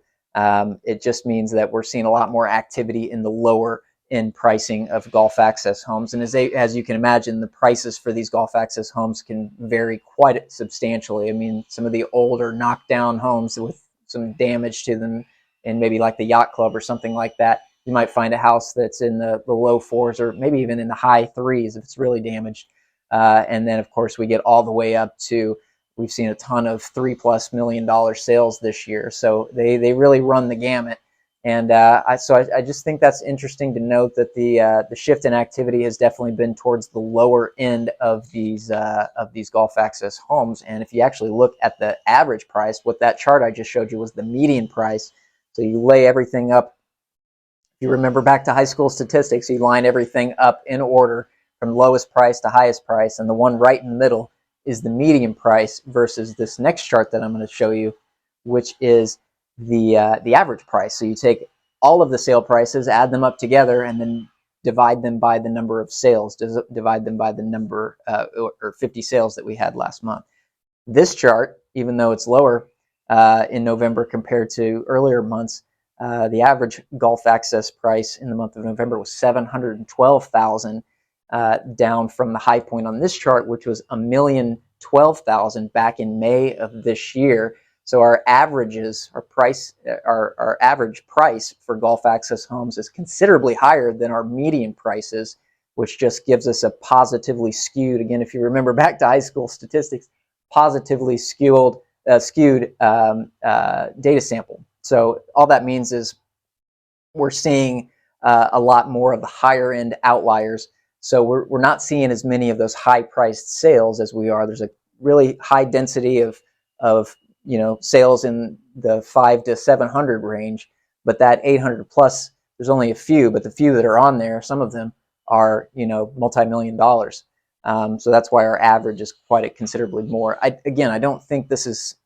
It just means that we're seeing a lot more activity in the lower end pricing of Gulf Access homes. And as you can imagine, the prices for these Gulf Access homes can vary quite substantially. I mean, some of the older knockdown homes with some damage to them, and maybe like the Yacht Club or something like that, you might find a house that's in the low 4s or maybe even in the high 3s if it's really damaged. And then, of course, we get all the way up to, we've seen a ton of $3+ million sales this year. So they really run the gamut. And I just think that's interesting to note that the shift in activity has definitely been towards the lower end of these Gulf Access homes. And if you actually look at the average price, what that chart I just showed you was the median price. So you lay everything up. If you remember back to high school statistics, you line everything up in order from lowest price to highest price, and the one right in the middle is the median price versus this next chart that I'm going to show you, which is the average price. So you take all of the sale prices, add them up together, and then divide them by the number of sales, divide them by the number or 50 sales that we had last month. This chart, even though it's lower in November compared to earlier months, the average Gulf Access price in the month of November was $712,000, down from the high point on this chart, which was $1,012,000 back in May of this year. So our averages, our average price for Gulf Access homes is considerably higher than our median prices, which just gives us a positively skewed, again, if you remember back to high school statistics, positively skewed data sample. So all that means is we're seeing a lot more of the higher end outliers. So we're not seeing as many of those high priced sales as we are. There's a really high density of sales in the 5 to 700 range, but that 800 plus, there's only a few, but the few that are on there, some of them are multi-million dollars. So that's why our average is quite considerably more. I don't think this is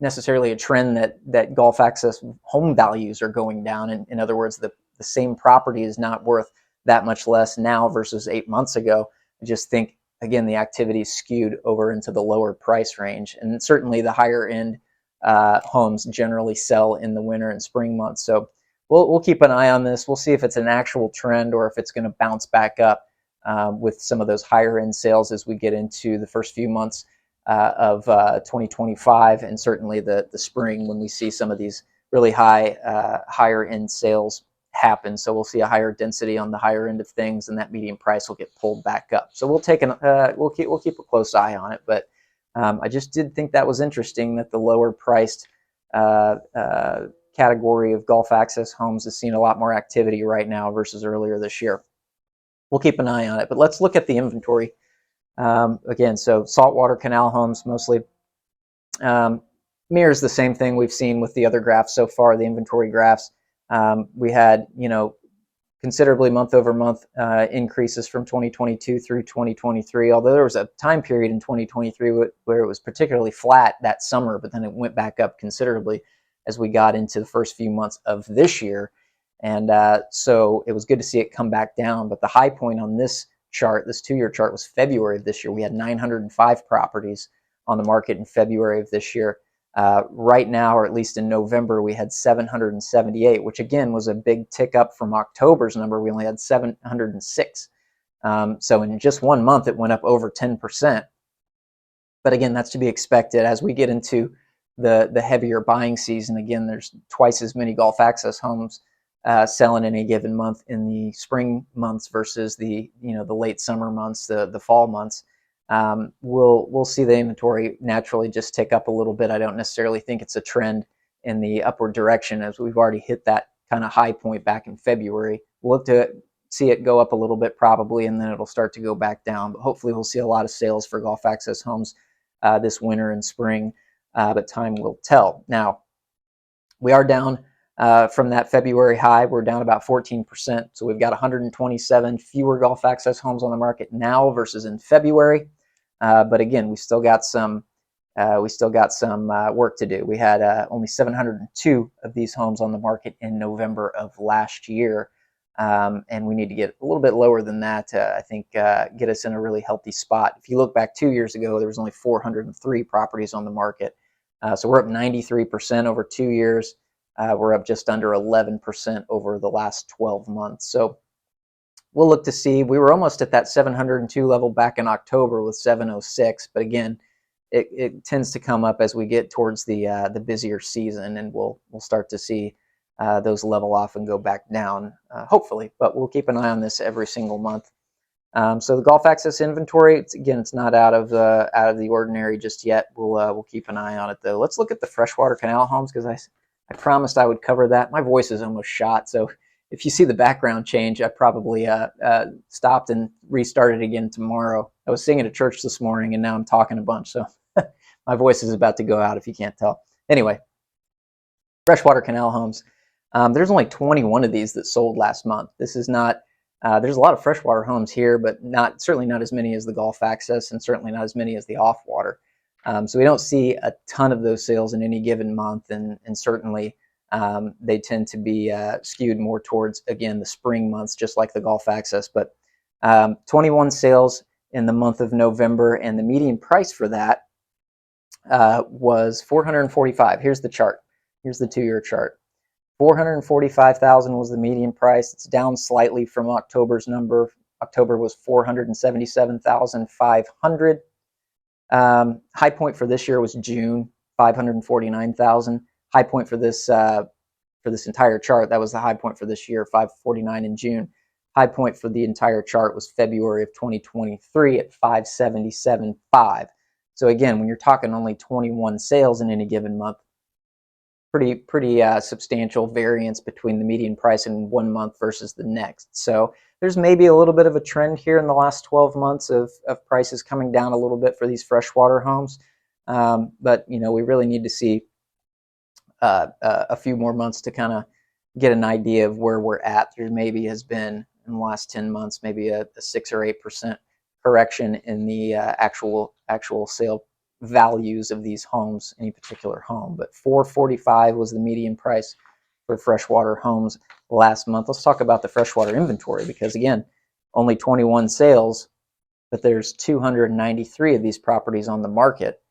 necessarily a trend that Gulf Access home values are going down. In other words, the same property is not worth that much less now versus 8 months ago. I just think, again, the activity is skewed over into the lower price range, and certainly the higher end homes generally sell in the winter and spring months. So we'll keep an eye on this. We'll see if it's an actual trend or if it's going to bounce back up with some of those higher end sales as we get into the first few months of 2025, and certainly the spring when we see some of these really higher end sales happen. So we'll see a higher density on the higher end of things, and that median price will get pulled back up. So we'll keep a close eye on it. But I just did think that was interesting that the lower priced category of Gulf access homes is seeing a lot more activity right now versus earlier this year. We'll keep an eye on it, but let's look at the inventory. Again, so saltwater canal homes mostly. Mirrors the same thing we've seen with the other graphs so far, the inventory graphs. We had, considerably month over month increases from 2022 through 2023, although there was a time period in 2023 where it was particularly flat that summer, but then it went back up considerably as we got into the first few months of this year. And so it was good to see it come back down. But the high point on this chart, this 2-year chart, was February of this year. We had 905 properties on the market in February of this year. Right now, or at least in November, we had 778, which again was a big tick up from October's number. We only had 706. So in just 1 month, it went up over 10%. But again, that's to be expected as we get into the heavier buying season. Again, there's twice as many Gulf access homes selling in a given month in the spring months versus the late summer months, the fall months. We'll see the inventory naturally just tick up a little bit. I don't necessarily think it's a trend in the upward direction, as we've already hit that kind of high point back in February. We'll look to see it go up a little bit probably, and then it'll start to go back down. But hopefully we'll see a lot of sales for Gulf access homes this winter and spring, but time will tell. Now, we are down from that February high. We're down about 14%. So we've got 127 fewer Gulf access homes on the market now versus in February. But again, we still got some work to do. We had only 702 of these homes on the market in November of last year, and we need to get a little bit lower than that to, I think, get us in a really healthy spot. If you look back 2 years ago, there was only 403 properties on the market. So we're up 93% over 2 years. We're up just under 11% over the last 12 months. So we'll look to see. We were almost at that 702 level back in October with 706, but again, it tends to come up as we get towards the busier season, and we'll start to see those level off and go back down, hopefully. But we'll keep an eye on this every single month. So the Gulf access inventory, it's not out of the ordinary just yet. We'll keep an eye on it though. Let's look at the freshwater canal homes, because I promised I would cover that. My voice is almost shot, so if you see the background change, I probably stopped and restarted again tomorrow. I was singing at church this morning, and now I'm talking a bunch, so my voice is about to go out if you can't tell. Anyway, freshwater canal homes. There's only 21 of these that sold last month. This is not. There's a lot of freshwater homes here, but certainly not as many as the Gulf access, and certainly not as many as the off-water. So we don't see a ton of those sales in any given month, and certainly they tend to be skewed more towards, again, the spring months, just like the Gulf access. But 21 sales in the month of November, and the median price for that was $445,000. Here's the chart. Here's the 2-year chart. $445,000 was the median price. It's down slightly from October's number. October was $477,500. High point for this year was June, $549,000. High point for this entire chart, that was the high point for this year, $549,000 in June. High point for the entire chart was February of 2023 at $577,500. So again, when you're talking only 21 sales in any given month, pretty substantial variance between the median price in 1 month versus the next. So there's maybe a little bit of a trend here in the last 12 months of prices coming down a little bit for these freshwater homes. But we really need to see a few more months to kind of get an idea of where we're at. There maybe has been in the last 10 months maybe a 6 or 8% correction in the actual sale values of these homes, any particular home. But $445,000 was the median price for freshwater homes last month. Let's talk about the freshwater inventory, because again, only 21 sales, but there's 293 of these properties on the market.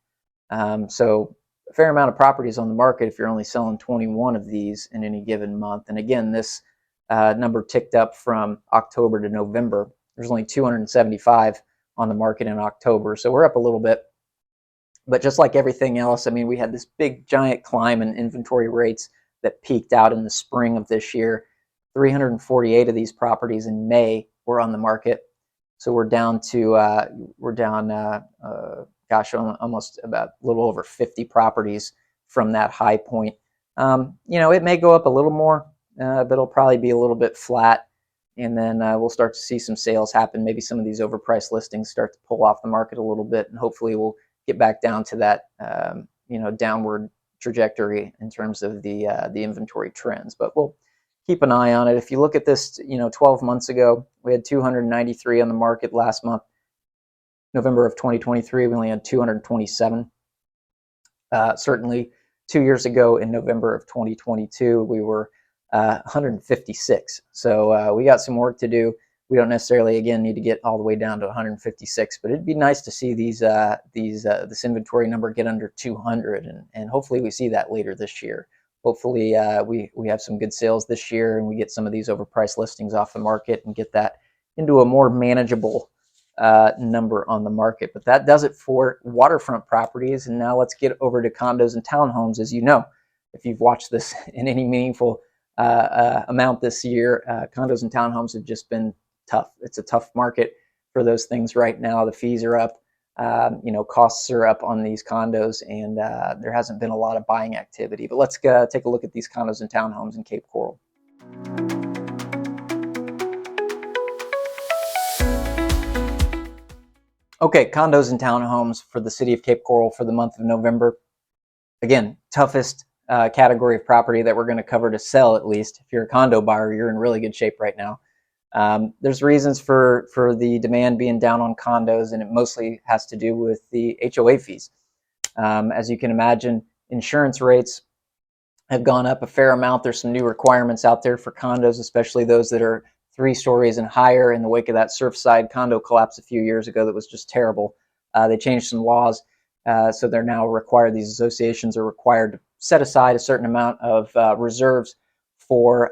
So a fair amount of properties on the market if you're only selling 21 of these in any given month. And again, this number ticked up from October to November. There's only 275 on the market in October, so we're up a little bit. But just like everything else, I mean, we had this big giant climb in inventory rates that peaked out in the spring of this year. 348 of these properties in May were on the market. So we're down almost about a little over 50 properties from that high point. It may go up a little more, but it'll probably be a little bit flat. And then we'll start to see some sales happen. Maybe some of these overpriced listings start to pull off the market a little bit, and hopefully we'll get back down to that downward trajectory in terms of the inventory trends. But we'll keep an eye on it. If you look at this, 12 months ago, we had 293 on the market last month. November of 2023, we only had 227. Certainly 2 years ago in November of 2022, we were 156. So we got some work to do. We don't necessarily, again, need to get all the way down to 156, but it'd be nice to see this inventory number get under 200, and hopefully we see that later this year. Hopefully we have some good sales this year, and we get some of these overpriced listings off the market and get that into a more manageable number on the market. But that does it for waterfront properties. And now let's get over to condos and townhomes. As you know, if you've watched this in any meaningful amount this year, condos and townhomes have just been tough. It's a tough market for those things right now. The fees are up, costs are up on these condos, and there hasn't been a lot of buying activity. But let's take a look at these condos and townhomes in Cape Coral. Okay, condos and townhomes for the city of Cape Coral for the month of November. Again, toughest category of property that we're going to cover to sell, at least. If you're a condo buyer, you're in really good shape right now. There's reasons for the demand being down on condos, and it mostly has to do with the HOA fees. As you can imagine, insurance rates have gone up a fair amount. There's some new requirements out there for condos, especially those that are 3 stories and higher, in the wake of that Surfside condo collapse a few years ago that was just terrible. They changed some laws, so they're now required, these associations are required to set aside a certain amount of reserves for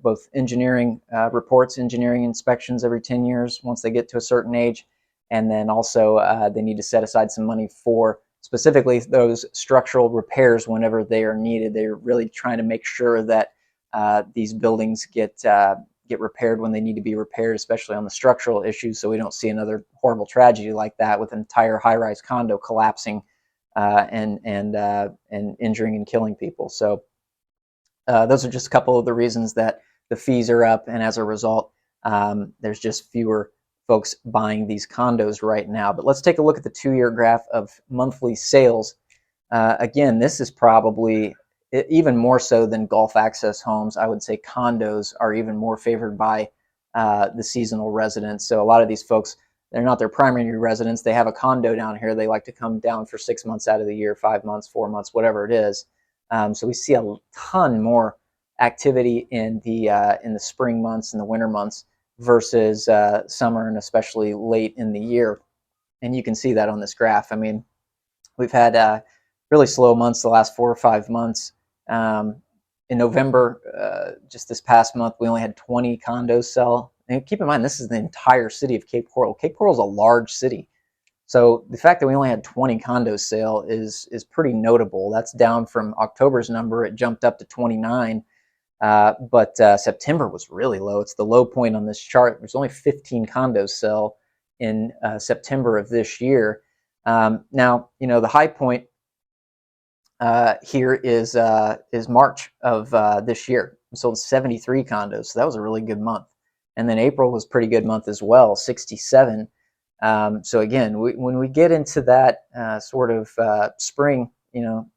both engineering reports, engineering inspections every 10 years once they get to a certain age, and then also they need to set aside some money for specifically those structural repairs whenever they are needed. They're really trying to make sure that these buildings get repaired when they need to be repaired, especially on the structural issues, so we don't see another horrible tragedy like that with an entire high-rise condo collapsing and injuring and killing people. So those are just a couple of the reasons that the fees are up, and as a result, there's just fewer folks buying these condos right now. But let's take a look at the 2-year graph of monthly sales. Again, this is probably even more so than Gulf access homes. I would say condos are even more favored by the seasonal residents. So a lot of these folks, they're not their primary residents. They have a condo down here. They like to come down for 6 months out of the year, 5 months, 4 months, whatever it is. So we see a ton more activity in the spring months and the winter months versus summer, and especially late in the year. And you can see that on this graph. I mean, we've had really slow months the last 4 or 5 months. In November, just this past month, we only had 20 condos sell. And keep in mind, this is the entire city of Cape Coral. Cape Coral is a large city. So the fact that we only had 20 condos sale is pretty notable. That's down from October's number. It jumped up to 29. But September was really low. It's the low point on this chart. There's only 15 condos sell in September of this year. Now, the high point here is March of this year. We sold 73 condos, so that was a really good month. And then April was a pretty good month as well, 67. So again, when we get into that sort of spring,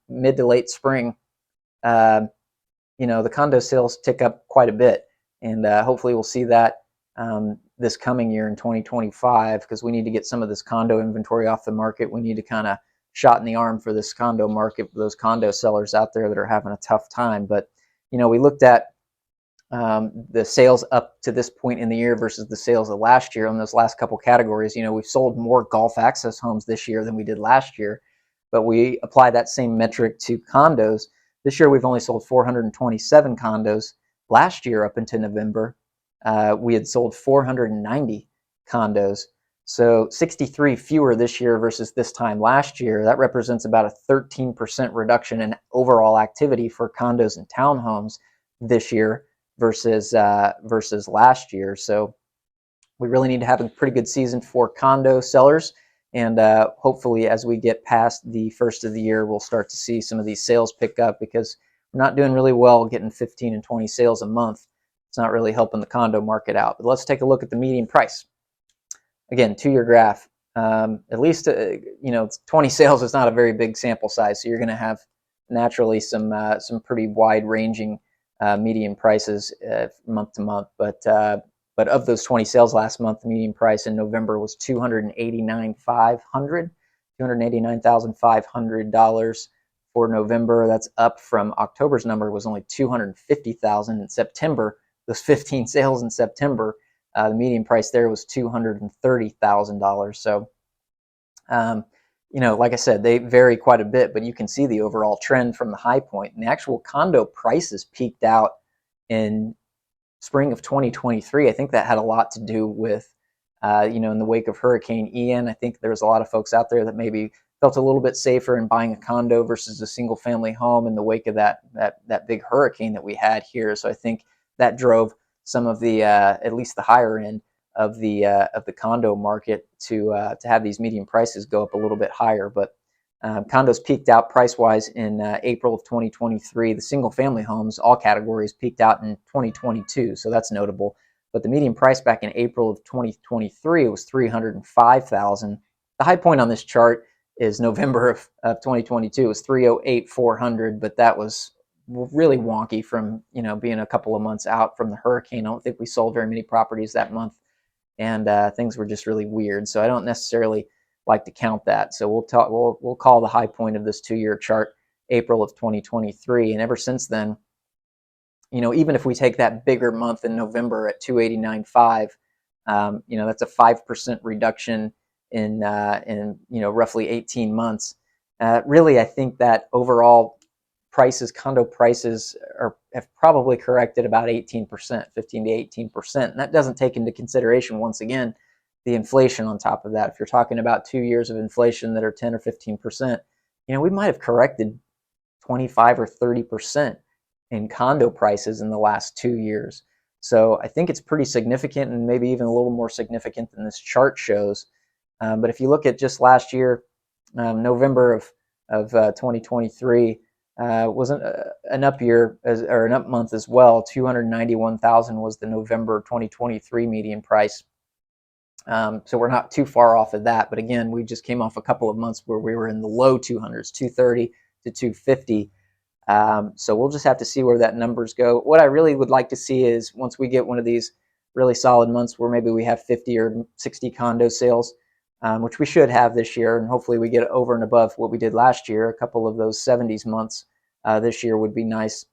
mid to late spring, the condo sales tick up quite a bit, and hopefully we'll see that this coming year in 2025, because we need to get some of this condo inventory off the market. We need to kind of shot in the arm for this condo market, for those condo sellers out there that are having a tough time. But we looked at the sales up to this point in the year versus the sales of last year on those last couple categories. We've sold more Gulf access homes this year than we did last year, but we apply that same metric to condos. This year we've only sold 427 condos. Last year, up into November, we had sold 490 condos. So 63 fewer this year versus this time last year. That represents about a 13% reduction in overall activity for condos and townhomes this year versus last year. So we really need to have a pretty good season for condo sellers, And hopefully as we get past the first of the year, we'll start to see some of these sales pick up, because we're not doing really well getting 15 and 20 sales a month. It's not really helping the condo market out. But let's take a look at the median price. Again, 2-year graph. At least 20 sales is not a very big sample size, so you're going to have naturally some pretty wide ranging median prices month to month. But of those 20 sales last month, the median price in November was $289,500 for November. That's up from October's number, was only $250,000. In September, those 15 sales in September, the median price there was $230,000. So, like I said, they vary quite a bit, but you can see the overall trend from the high point. And the actual condo prices peaked out in spring of 2023. I think that had a lot to do with, in the wake of Hurricane Ian. I think there's a lot of folks out there that maybe felt a little bit safer in buying a condo versus a single family home in the wake of that big hurricane that we had here. So I think that drove some of the at least the higher end of the condo market to have these median prices go up a little bit higher. But condos peaked out price-wise in April of 2023. The single-family homes, all categories, peaked out in 2022, so that's notable. But the median price back in April of 2023 was $305,000. The high point on this chart is November of 2022. It was $308,400, but that was really wonky from being a couple of months out from the hurricane. I don't think we sold very many properties that month, and things were just really weird. So I don't necessarily like to count that. So we'll call the high point of this 2-year chart April of 2023, and ever since then, even if we take that bigger month in November at 289.5, that's a 5% reduction in roughly 18 months. Really, I think that overall condo prices have probably corrected about 18%, 15 to 18%. And that doesn't take into consideration, once again, the inflation on top of that. If you're talking about 2 years of inflation that are 10 or 15%, we might have corrected 25 or 30% in condo prices in the last 2 years. So I think it's pretty significant, and maybe even a little more significant than this chart shows. But if you look at just last year, November of 2023, was an up year or an up month as well. 291,000 was the November 2023 median price. So we're not too far off of that. But again, we just came off a couple of months where we were in the low 200s, 230 to 250. So we'll just have to see where that numbers go. What I really would like to see is once we get one of these really solid months where maybe we have 50 or 60 condo sales, which we should have this year, and hopefully we get over and above what we did last year. A couple of those 70s months this year would be nice.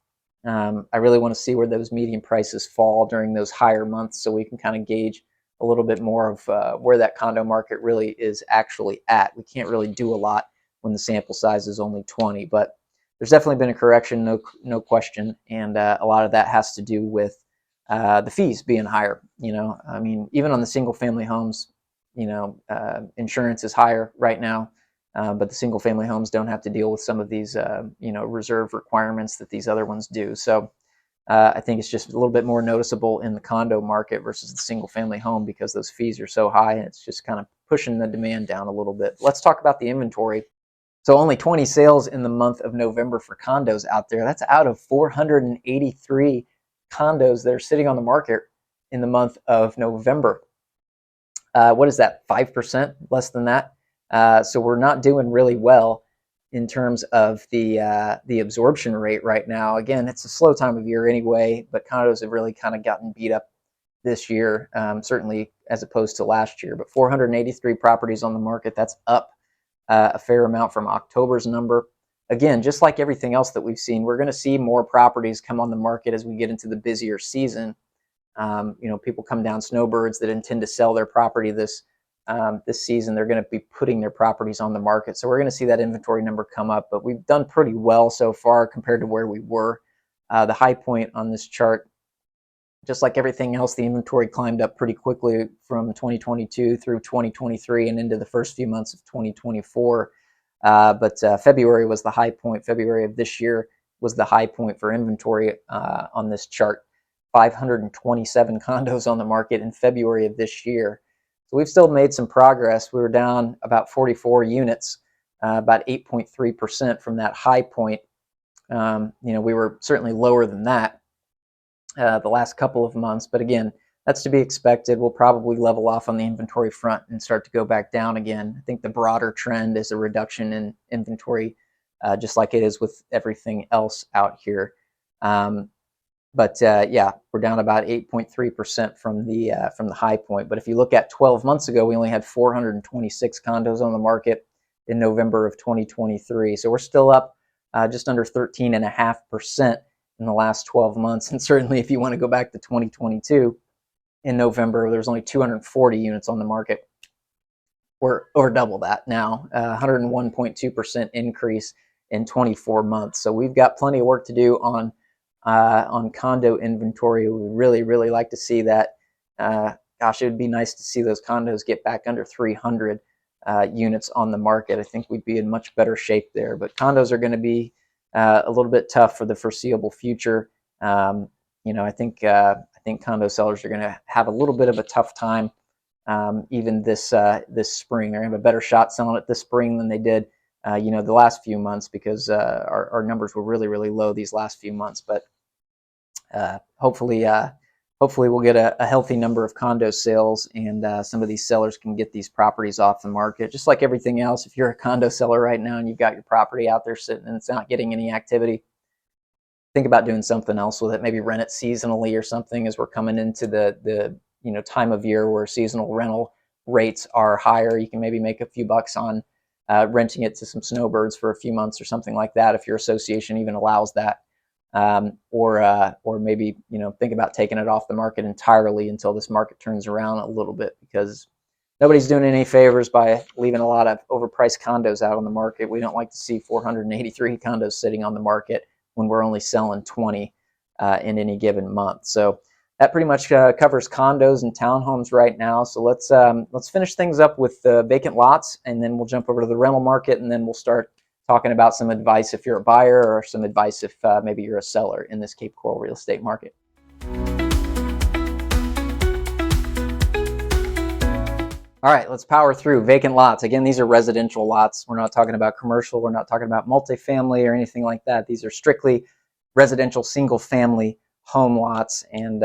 I really want to see where those median prices fall during those higher months, so we can kind of gauge a little bit more of where that condo market really is actually at. We can't really do a lot when the sample size is only 20, but there's definitely been a correction, no question, and a lot of that has to do with the fees being higher. I mean, even on the single family homes, insurance is higher right now, but the single family homes don't have to deal with some of these reserve requirements that these other ones do. So I think it's just a little bit more noticeable in the condo market versus the single family home, because those fees are so high, and it's just kind of pushing the demand down a little bit. Let's talk about the inventory. So only 20 sales in the month of November for condos out there. That's out of 483 condos that are sitting on the market in the month of November. What is that, 5%, less than that? So we're not doing really well in terms of the absorption rate right now. Again, it's a slow time of year anyway, but condos have really kind of gotten beat up this year, certainly as opposed to last year. But 483 properties on the market, that's up a fair amount from October's number. Again, just like everything else that we've seen, we're going to see more properties come on the market as we get into the busier season. People come down snowbirds that intend to sell their property this season. They're going to be putting their properties on the market. So we're going to see that inventory number come up, but we've done pretty well so far compared to where we were. The high point on this chart, just like everything else, the inventory climbed up pretty quickly from 2022 through 2023 and into the first few months of 2024. But February was the high point. February of this year was the high point for inventory on this chart. 527 condos on the market in February of this year. So we've still made some progress. We were down about 44 units, about 8.3% from that high point. We were certainly lower than that the last couple of months, but again, that's to be expected. We'll probably level off on the inventory front and start to go back down again. I think the broader trend is a reduction in inventory, just like it is with everything else out here. Yeah, we're down about 8.3% from the high point. But if you look at 12 months ago, we only had 426 condos on the market in November of 2023. So we're still up just under 13.5% in the last 12 months. And certainly if you want to go back to 2022, in November, there was only 240 units on the market. We're over double that now, 101.2% increase in 24 months. So we've got plenty of work to do on condo inventory. We really like to see that. Gosh, it would be nice to see those condos get back under 300 units on the market. I think we'd be in much better shape there. But condos are going to be a little bit tough for the foreseeable future. I think condo sellers are going to have a little bit of a tough time even this spring. They're going to have a better shot selling it this spring than they did the last few months, because our numbers were really low these last few months. But hopefully we'll get a healthy number of condo sales, and some of these sellers can get these properties off the market. Just like everything else, if you're a condo seller right now and you've got your property out there sitting and it's not getting any activity, think about doing something else with it. Maybe rent it seasonally or something, as we're coming into the time of year where seasonal rental rates are higher. You can maybe make a few bucks on renting it to some snowbirds for a few months or something like that, if your association even allows that. Or maybe think about taking it off the market entirely until this market turns around a little bit, because nobody's doing any favors by leaving a lot of overpriced condos out on the market. We don't like to see 483 condos sitting on the market when we're only selling 20 in any given month. So that pretty much covers condos and townhomes right now. So let's finish things up with vacant lots, and then we'll jump over to the rental market, and then we'll start talking about some advice if you're a buyer, or some advice if maybe you're a seller in this Cape Coral real estate market. All right, let's power through vacant lots. Again, these are residential lots. We're not talking about commercial. We're not talking about multifamily or anything like that. These are strictly residential single-family home lots. And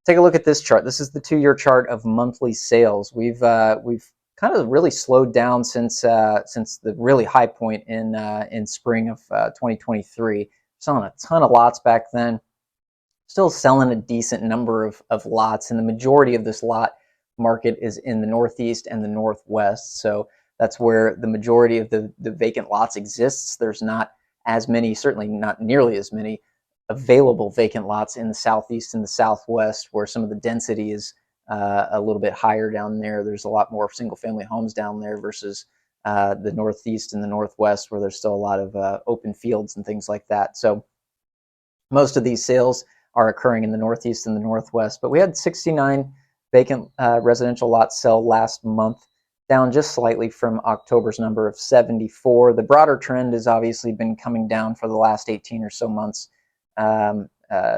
take a look at this chart. This is the 2-year chart of monthly sales. We've kind of really slowed down since the really high point in spring of 2023. Selling a ton of lots back then. Still selling a decent number of lots, and the majority of this lot market is in the Northeast and the Northwest. So that's where the majority of the vacant lots exists. There's not as many, certainly not nearly as many, available vacant lots in the Southeast and the Southwest, where some of the density is a little bit higher down there. There's a lot more single-family homes down there versus the Northeast and the Northwest, where there's still a lot of open fields and things like that. So most of these sales are occurring in the Northeast and the Northwest. But we had 69 vacant residential lots sell last month, down just slightly from October's number of 74. The broader trend has obviously been coming down for the last 18 or so months.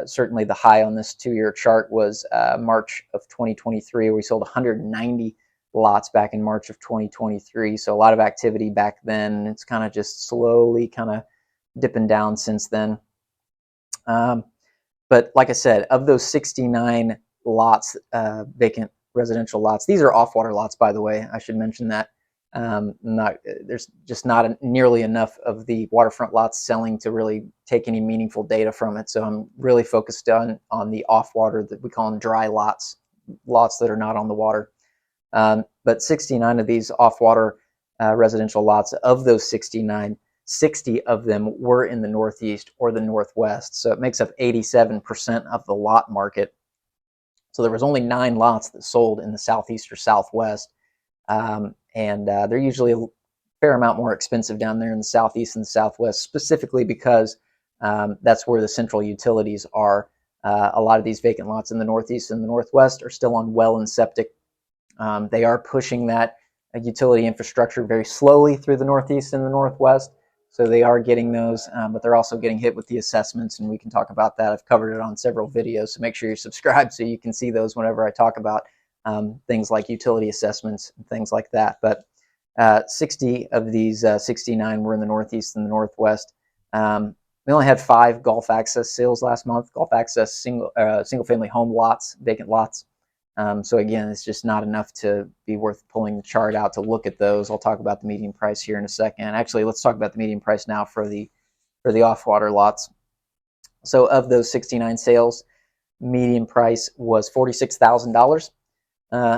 Certainly the high on this 2-year chart was March of 2023, where we sold 190 lots back in March of 2023. So a lot of activity back then. It's kind of just slowly kind of dipping down since then. But like I said, of those 69 lots, vacant residential lots, these are off-water lots, by the way. I should mention that. There's just not nearly enough of the waterfront lots selling to really take any meaningful data from it. So I'm really focused on the off-water, that we call them dry lots that are not on the water. But 69 of these off-water residential lots, of those 69, 60 of them were in the Northeast or the Northwest. So it makes up 87% of the lot market. So there was only 9 lots that sold in the Southeast or Southwest. And they're usually a fair amount more expensive down there in the Southeast and the Southwest, specifically because that's where the central utilities are. A lot of these vacant lots in the Northeast and the Northwest are still on well and septic. They are pushing that utility infrastructure very slowly through the Northeast and the Northwest. So they are getting those, but they're also getting hit with the assessments, and we can talk about that. I've covered it on several videos, so make sure you're subscribed so you can see those whenever I talk about things like utility assessments and things like that. But 60 of these 69 were in the Northeast and the Northwest. We only had 5 Gulf Access sales last month. Gulf Access single family home lots, vacant lots. So again, it's just not enough to be worth pulling the chart out to look at those. I'll talk about the median price here in a second. Actually, let's talk about the median price now for the off-water lots. So of those 69 sales, median price was $46,000.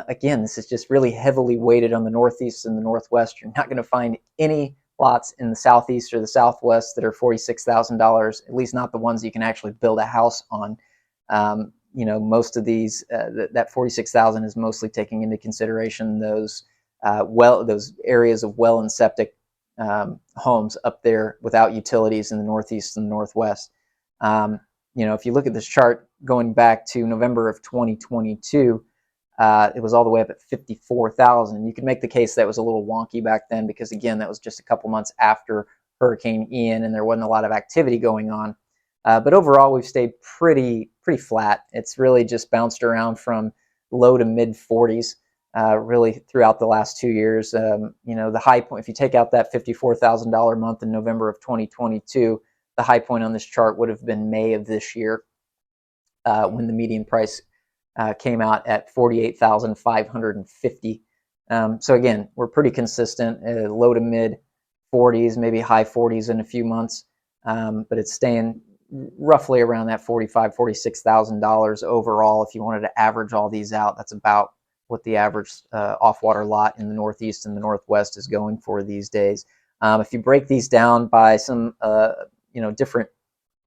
Again, this is just really heavily weighted on the Northeast and the Northwest. You're not going to find any lots in the Southeast or the Southwest that are $46,000, at least not the ones you can actually build a house on. Most of these, that $46,000 is mostly taking into consideration those those areas of well and septic homes up there without utilities in the Northeast and the Northwest. If you look at this chart going back to November of 2022, it was all the way up at 54,000. You could make the case that was a little wonky back then because, again, that was just a couple months after Hurricane Ian and there wasn't a lot of activity going on. But overall, we've stayed pretty flat. It's really just bounced around from low to mid 40s really throughout the last 2 years. The high point, if you take out that $54,000 month in November of 2022, the high point on this chart would have been May of this year when the median price came out at 48,550. So again, we're pretty consistent, low to mid 40s, maybe high 40s in a few months, but it's staying roughly around that $46,000 overall. If you wanted to average all these out, that's about what the average off-water lot in the Northeast and the Northwest is going for these days. If you break these down by some different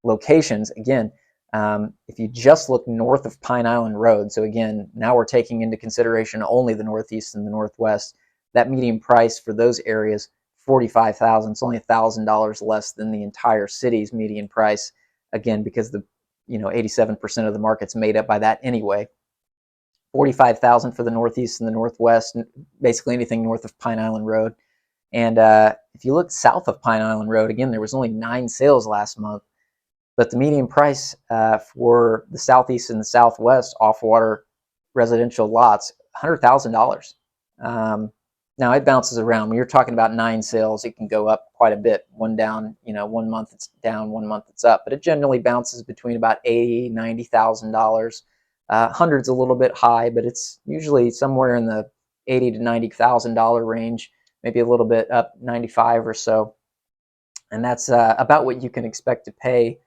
locations, again, if you just look north of Pine Island Road, so again, now we're taking into consideration only the Northeast and the Northwest, that median price for those areas, $45,000. It's only $1,000 less than the entire city's median price, again, because the 87% of the market's made up by that anyway. $45,000 for the Northeast and the Northwest, basically anything north of Pine Island Road. And if you look south of Pine Island Road, again, there was only 9 sales last month, but the median price for the Southeast and the Southwest off-water residential lots, $100,000. Now it bounces around. When you're talking about 9 sales, it can go up quite a bit. One down, 1 month it's down, 1 month it's up, but it generally bounces between about $80,000, $90,000. 100's a little bit high, but it's usually somewhere in the $80,000 to $90,000 range, maybe a little bit up, 95 or so. And that's about what you can expect to pay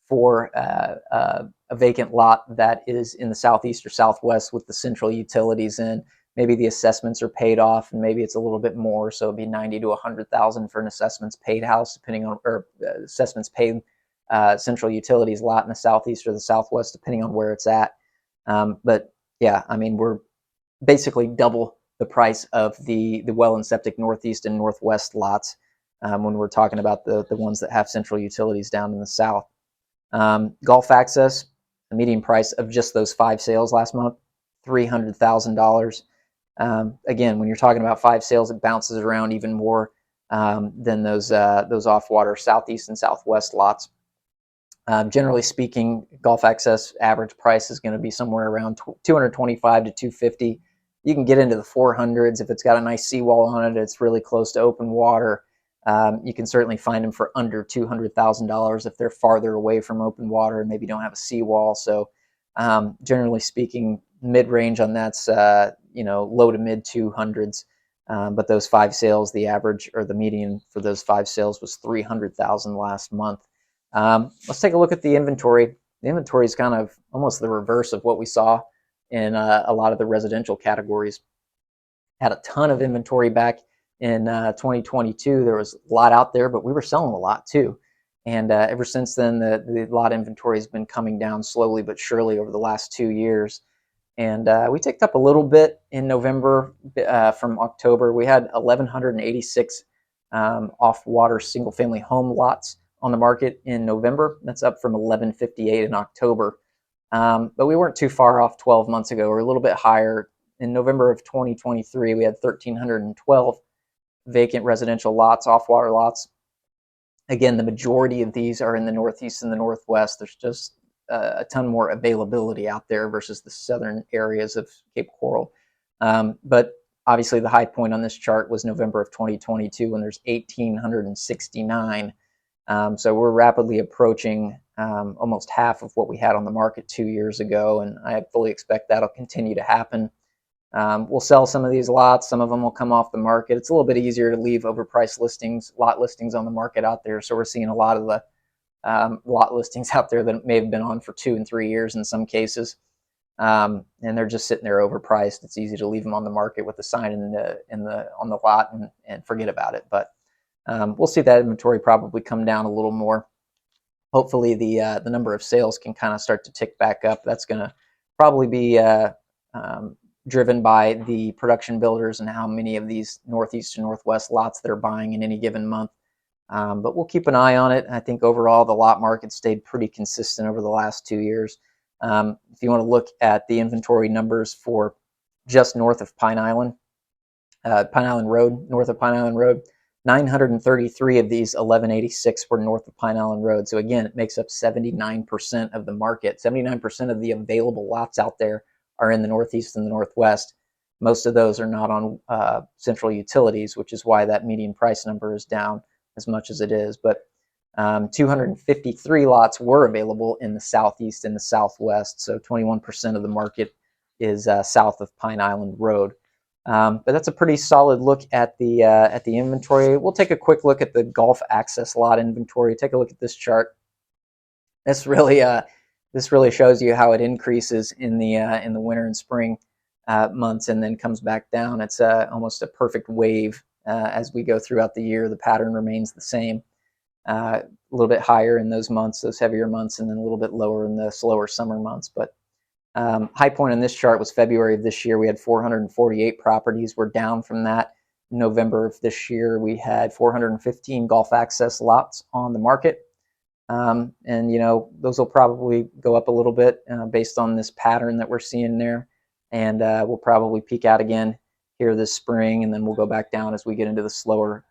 for a vacant lot that is in the Southeast or Southwest with the central utilities in. Maybe the assessments are paid off, and maybe it's a little bit more, so it'd be $90,000 to $100,000 for an assessments paid house, depending on, or assessments paid central utilities lot in the Southeast or the Southwest, depending on where it's at. But yeah, I mean, we're basically double the price of the well and septic Northeast and Northwest lots when we're talking about the ones that have central utilities down in the South. Gulf Access, the median price of just those 5 sales last month, $300,000. Again, when you're talking about 5 sales, it bounces around even more than those off-water Southeast and Southwest lots. Generally speaking, Gulf Access average price is going to be somewhere around $225 to $250. You can get into the 400s if it's got a nice seawall on it. It's really close to open water. You can certainly find them for under $200,000 if they're farther away from open water and maybe don't have a seawall. So generally speaking, mid-range on that's low to mid 200s. But those 5 sales, the average or the median for those 5 sales was $300,000 last month. Let's take a look at the inventory. The inventory is kind of almost the reverse of what we saw in a lot of the residential categories. Had a ton of inventory back in 2022. There was a lot out there, but we were selling a lot too. And ever since then, the lot inventory has been coming down slowly but surely over the last 2 years. And we ticked up a little bit in November from October. We had 1,186 off-water single-family home lots on the market in November. That's up from 1,158 in October. But we weren't too far off 12 months ago. We're a little bit higher. In November of 2023, we had 1,312 vacant residential lots, off-water lots. Again, the majority of these are in the Northeast and the Northwest. There's just a ton more availability out there versus the southern areas of Cape Coral. But obviously the high point on this chart was November of 2022 when there's 1,869. So we're rapidly approaching almost half of what we had on the market 2 years ago, and I fully expect that'll continue to happen. We'll sell some of these lots. Some of them will come off the market. It's a little bit easier to leave overpriced listings, lot listings on the market out there. So we're seeing a lot of the lot listings out there that may have been on for 2 and 3 years in some cases. And they're just sitting there overpriced. It's easy to leave them on the market with the sign on the lot and forget about it. But we'll see that inventory probably come down a little more. Hopefully the number of sales can kind of start to tick back up. That's going to probably be driven by the production builders and how many of these northeast and northwest lots they're buying in any given month. But we'll keep an eye on it. I think overall the lot market stayed pretty consistent over the last 2 years. If you want to look at the inventory numbers for just north of Pine Island Road, north of Pine Island Road, 933 of these 1186 were north of Pine Island Road. So again, it makes up 79% of the market. 79% of the available lots out there are in the northeast and the northwest. Most of those are not on central utilities, which is why that median price number is down as much as it is. But 253 lots were available in the southeast and the southwest. So 21% of the market is south of Pine Island Road. But that's a pretty solid look at the inventory. We'll take a quick look at the Gulf access lot inventory. Take a look at this chart. This really shows you how it increases in the winter and spring months and then comes back down. It's almost a perfect wave as we go throughout the year. The pattern remains the same. A little bit higher in those months, those heavier months, and then a little bit lower in the slower summer months. But high point on this chart was February of this year. We had 448 properties. We're down from that. In November of this year, we had 415 Gulf access lots on the market. And those will probably go up a little bit based on this pattern that we're seeing there. And we'll probably peak out again here this spring, and then we'll go back down as we get into the slower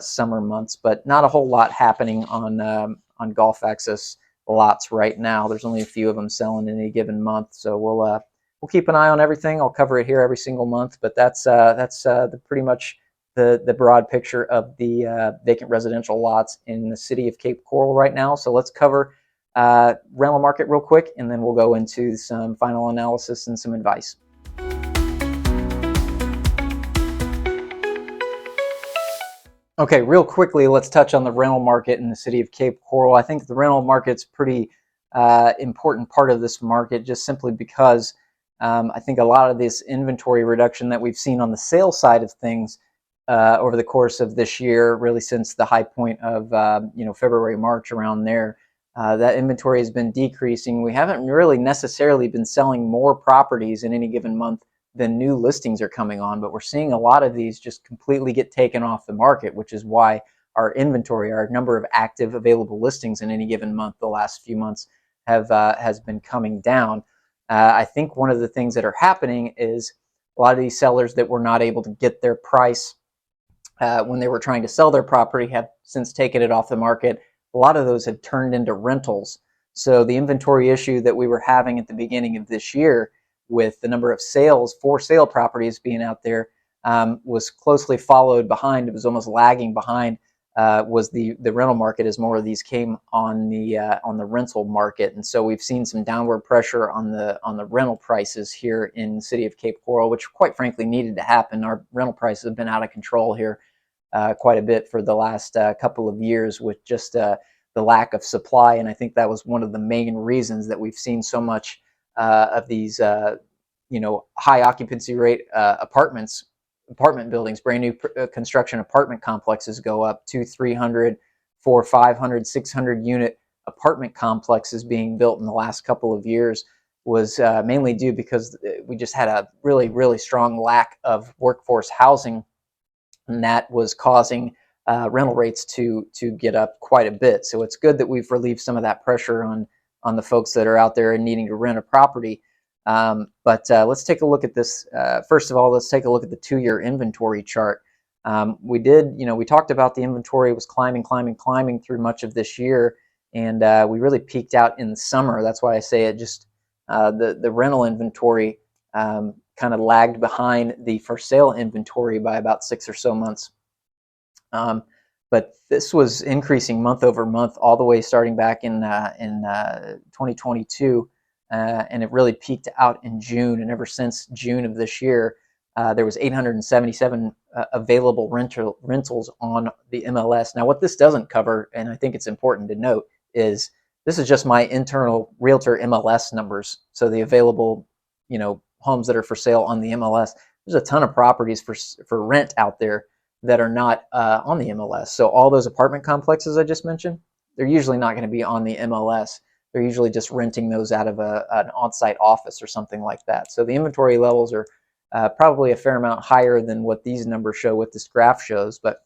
summer months. But not a whole lot happening on Gulf access lots right now. There's only a few of them selling in any given month, so we'll keep an eye on everything. I'll cover it here every single month, but that's pretty much the broad picture of the vacant residential lots in the city of Cape Coral right now. So let's cover rental market real quick, and then we'll go into some final analysis and some advice. Okay, real quickly, let's touch on the rental market in the city of Cape Coral. I think the rental market's pretty important part of this market, just simply because I think a lot of this inventory reduction that we've seen on the sales side of things over the course of this year, really since the high point of February, March, around there, that inventory has been decreasing. We haven't really necessarily been selling more properties in any given month than new listings are coming on, but we're seeing a lot of these just completely get taken off the market, which is why our inventory, our number of active available listings in any given month the last few months has been coming down. I think one of the things that are happening is a lot of these sellers that were not able to get their price when they were trying to sell their property have since taken it off the market. A lot of those had turned into rentals. So the inventory issue that we were having at the beginning of this year with the number of sales, for sale properties being out there, was closely followed behind. It was almost lagging behind was the rental market, as more of these came on the rental market. And so we've seen some downward pressure on the rental prices here in the city of Cape Coral, which quite frankly needed to happen. Our rental prices have been out of control here quite a bit for the last couple of years with just the lack of supply. And I think that was one of the main reasons that we've seen so much of these high occupancy rate apartment buildings, brand new construction apartment complexes go up. 200, 300, 400, 500, 600 unit apartment complexes being built in the last couple of years was mainly due because we just had a really, really strong lack of workforce housing, and that was causing rental rates to get up quite a bit. So it's good that we've relieved some of that pressure on the folks that are out there and needing to rent a property. But let's take a look at this. First of all, let's take a look at the 2-year inventory chart. We talked about the inventory was climbing through much of this year, and we really peaked out in the summer. That's why I say it just the rental inventory kind of lagged behind the for sale inventory by about 6 or so months. But this was increasing month over month all the way starting back in 2022, and it really peaked out in June. And ever since June of this year, there was 877 available rentals on the MLS. Now, what this doesn't cover, and I think it's important to note, is this is just my internal realtor MLS numbers. So the available, homes that are for sale on the MLS. There's a ton of properties for rent out there that are not on the MLS. So all those apartment complexes I just mentioned, they're usually not going to be on the MLS. They're usually just renting those out of an on-site office or something like that. So the inventory levels are probably a fair amount higher than what these numbers show, what this graph shows, but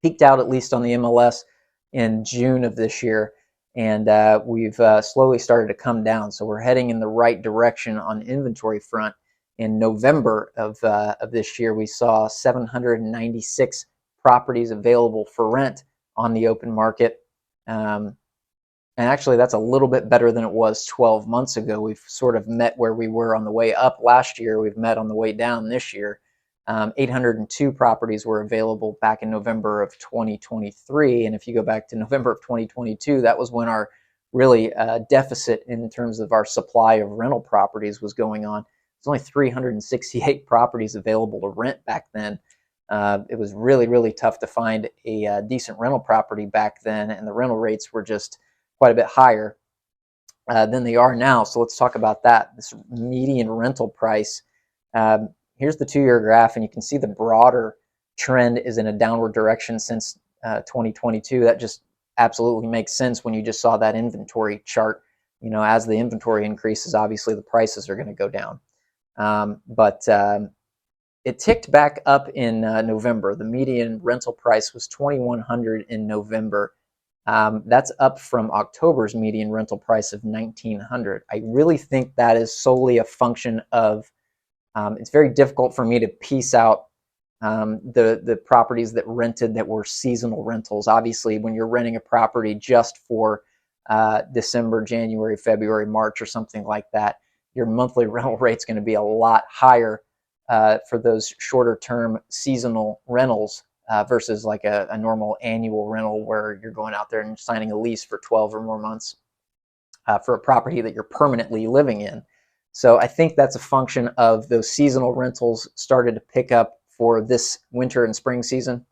peaked out at least on the MLS in June of this year. And we've slowly started to come down. So we're heading in the right direction on inventory front. In November of this year, we saw 796 properties available for rent on the open market. And actually, that's a little bit better than it was 12 months ago. We've sort of met where we were on the way up last year. We've met on the way down this year. 802 properties were available back in November of 2023. And if you go back to November of 2022, that was when our really deficit in terms of our supply of rental properties was going on. There's only 368 properties available to rent back then. It was really, really tough to find a decent rental property back then, and the rental rates were just quite a bit higher than they are now. So let's talk about that. This median rental price. Here's the 2-year graph, and you can see the broader trend is in a downward direction since 2022. That just absolutely makes sense when you just saw that inventory chart. As the inventory increases, obviously the prices are going to go down. But it ticked back up in November. The median rental price was $2,100 in November. That's up from October's median rental price of $1,900. I really think that is solely a function of it's very difficult for me to piece out the properties that rented that were seasonal rentals. Obviously, when you're renting a property just for December, January, February, March, or something like that, your monthly rental rate's going to be a lot higher for those shorter term seasonal rentals versus like a normal annual rental where you're going out there and signing a lease for 12 or more months for a property that you're permanently living in. So I think that's a function of those seasonal rentals started to pick up for this winter and spring season.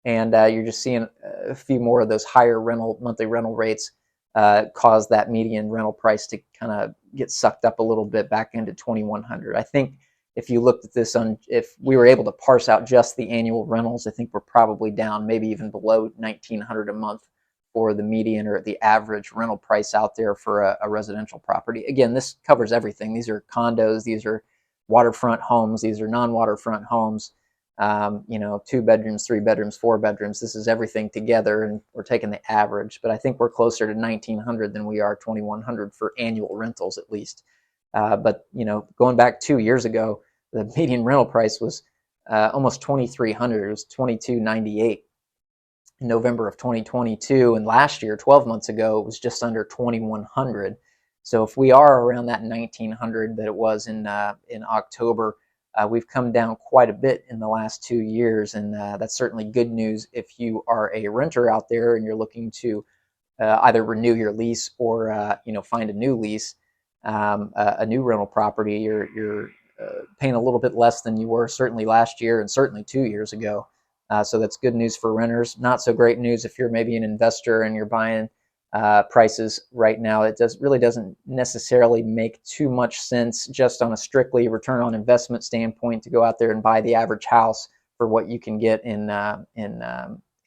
And you're just seeing a few more of those higher monthly rental rates cause that median rental price to kind of get sucked up a little bit back into $2,100. I think if you looked at this if we were able to parse out just the annual rentals, I think we're probably down maybe even below $1,900 a month for the median or the average rental price out there for a residential property. Again, this covers everything. These are condos, these are waterfront homes, these are non-waterfront homes, 2 bedrooms, 3 bedrooms, 4 bedrooms. This is everything together, and we're taking the average. But I think we're closer to $1,900 than we are $2,100 for annual rentals, at least. But going back 2 years ago, the median rental price was almost $2,300. It was $2,298 in November of 2022, and last year, 12 months ago, it was just under $2,100. So if we are around that $1,900 that it was in October, we've come down quite a bit in the last 2 years, and that's certainly good news if you are a renter out there and you're looking to either renew your lease or find a new lease, a new rental property. You're paying a little bit less than you were certainly last year and certainly 2 years ago. So that's good news for renters. Not so great news if you're maybe an investor and you're buying prices right now. It really doesn't necessarily make too much sense just on a strictly return on investment standpoint to go out there and buy the average house for what you can get in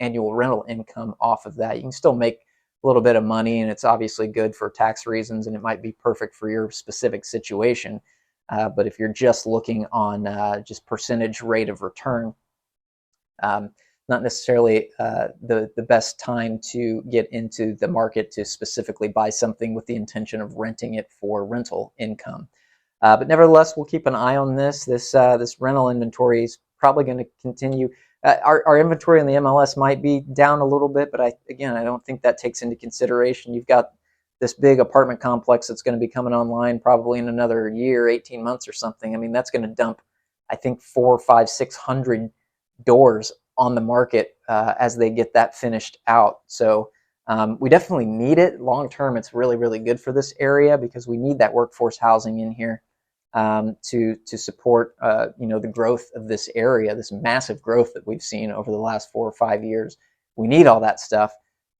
annual rental income off of that. You can still make a little bit of money, and it's obviously good for tax reasons, and it might be perfect for your specific situation. But if you're just looking on just percentage rate of return, not necessarily the best time to get into the market to specifically buy something with the intention of renting it for rental income. But nevertheless, we'll keep an eye on this. This rental inventory is probably going to continue. Our inventory in the MLS might be down a little bit, but I don't think that takes into consideration. You've got this big apartment complex that's going to be coming online probably in another year, 18 months or something. I mean, that's going to dump, I think, 400, 500, 600 doors on the market as they get that finished out. So we definitely need it. Long term, it's really, really good for this area because we need that workforce housing in here to support the growth of this area, this massive growth that we've seen over the last 4 or 5 years. We need all that stuff,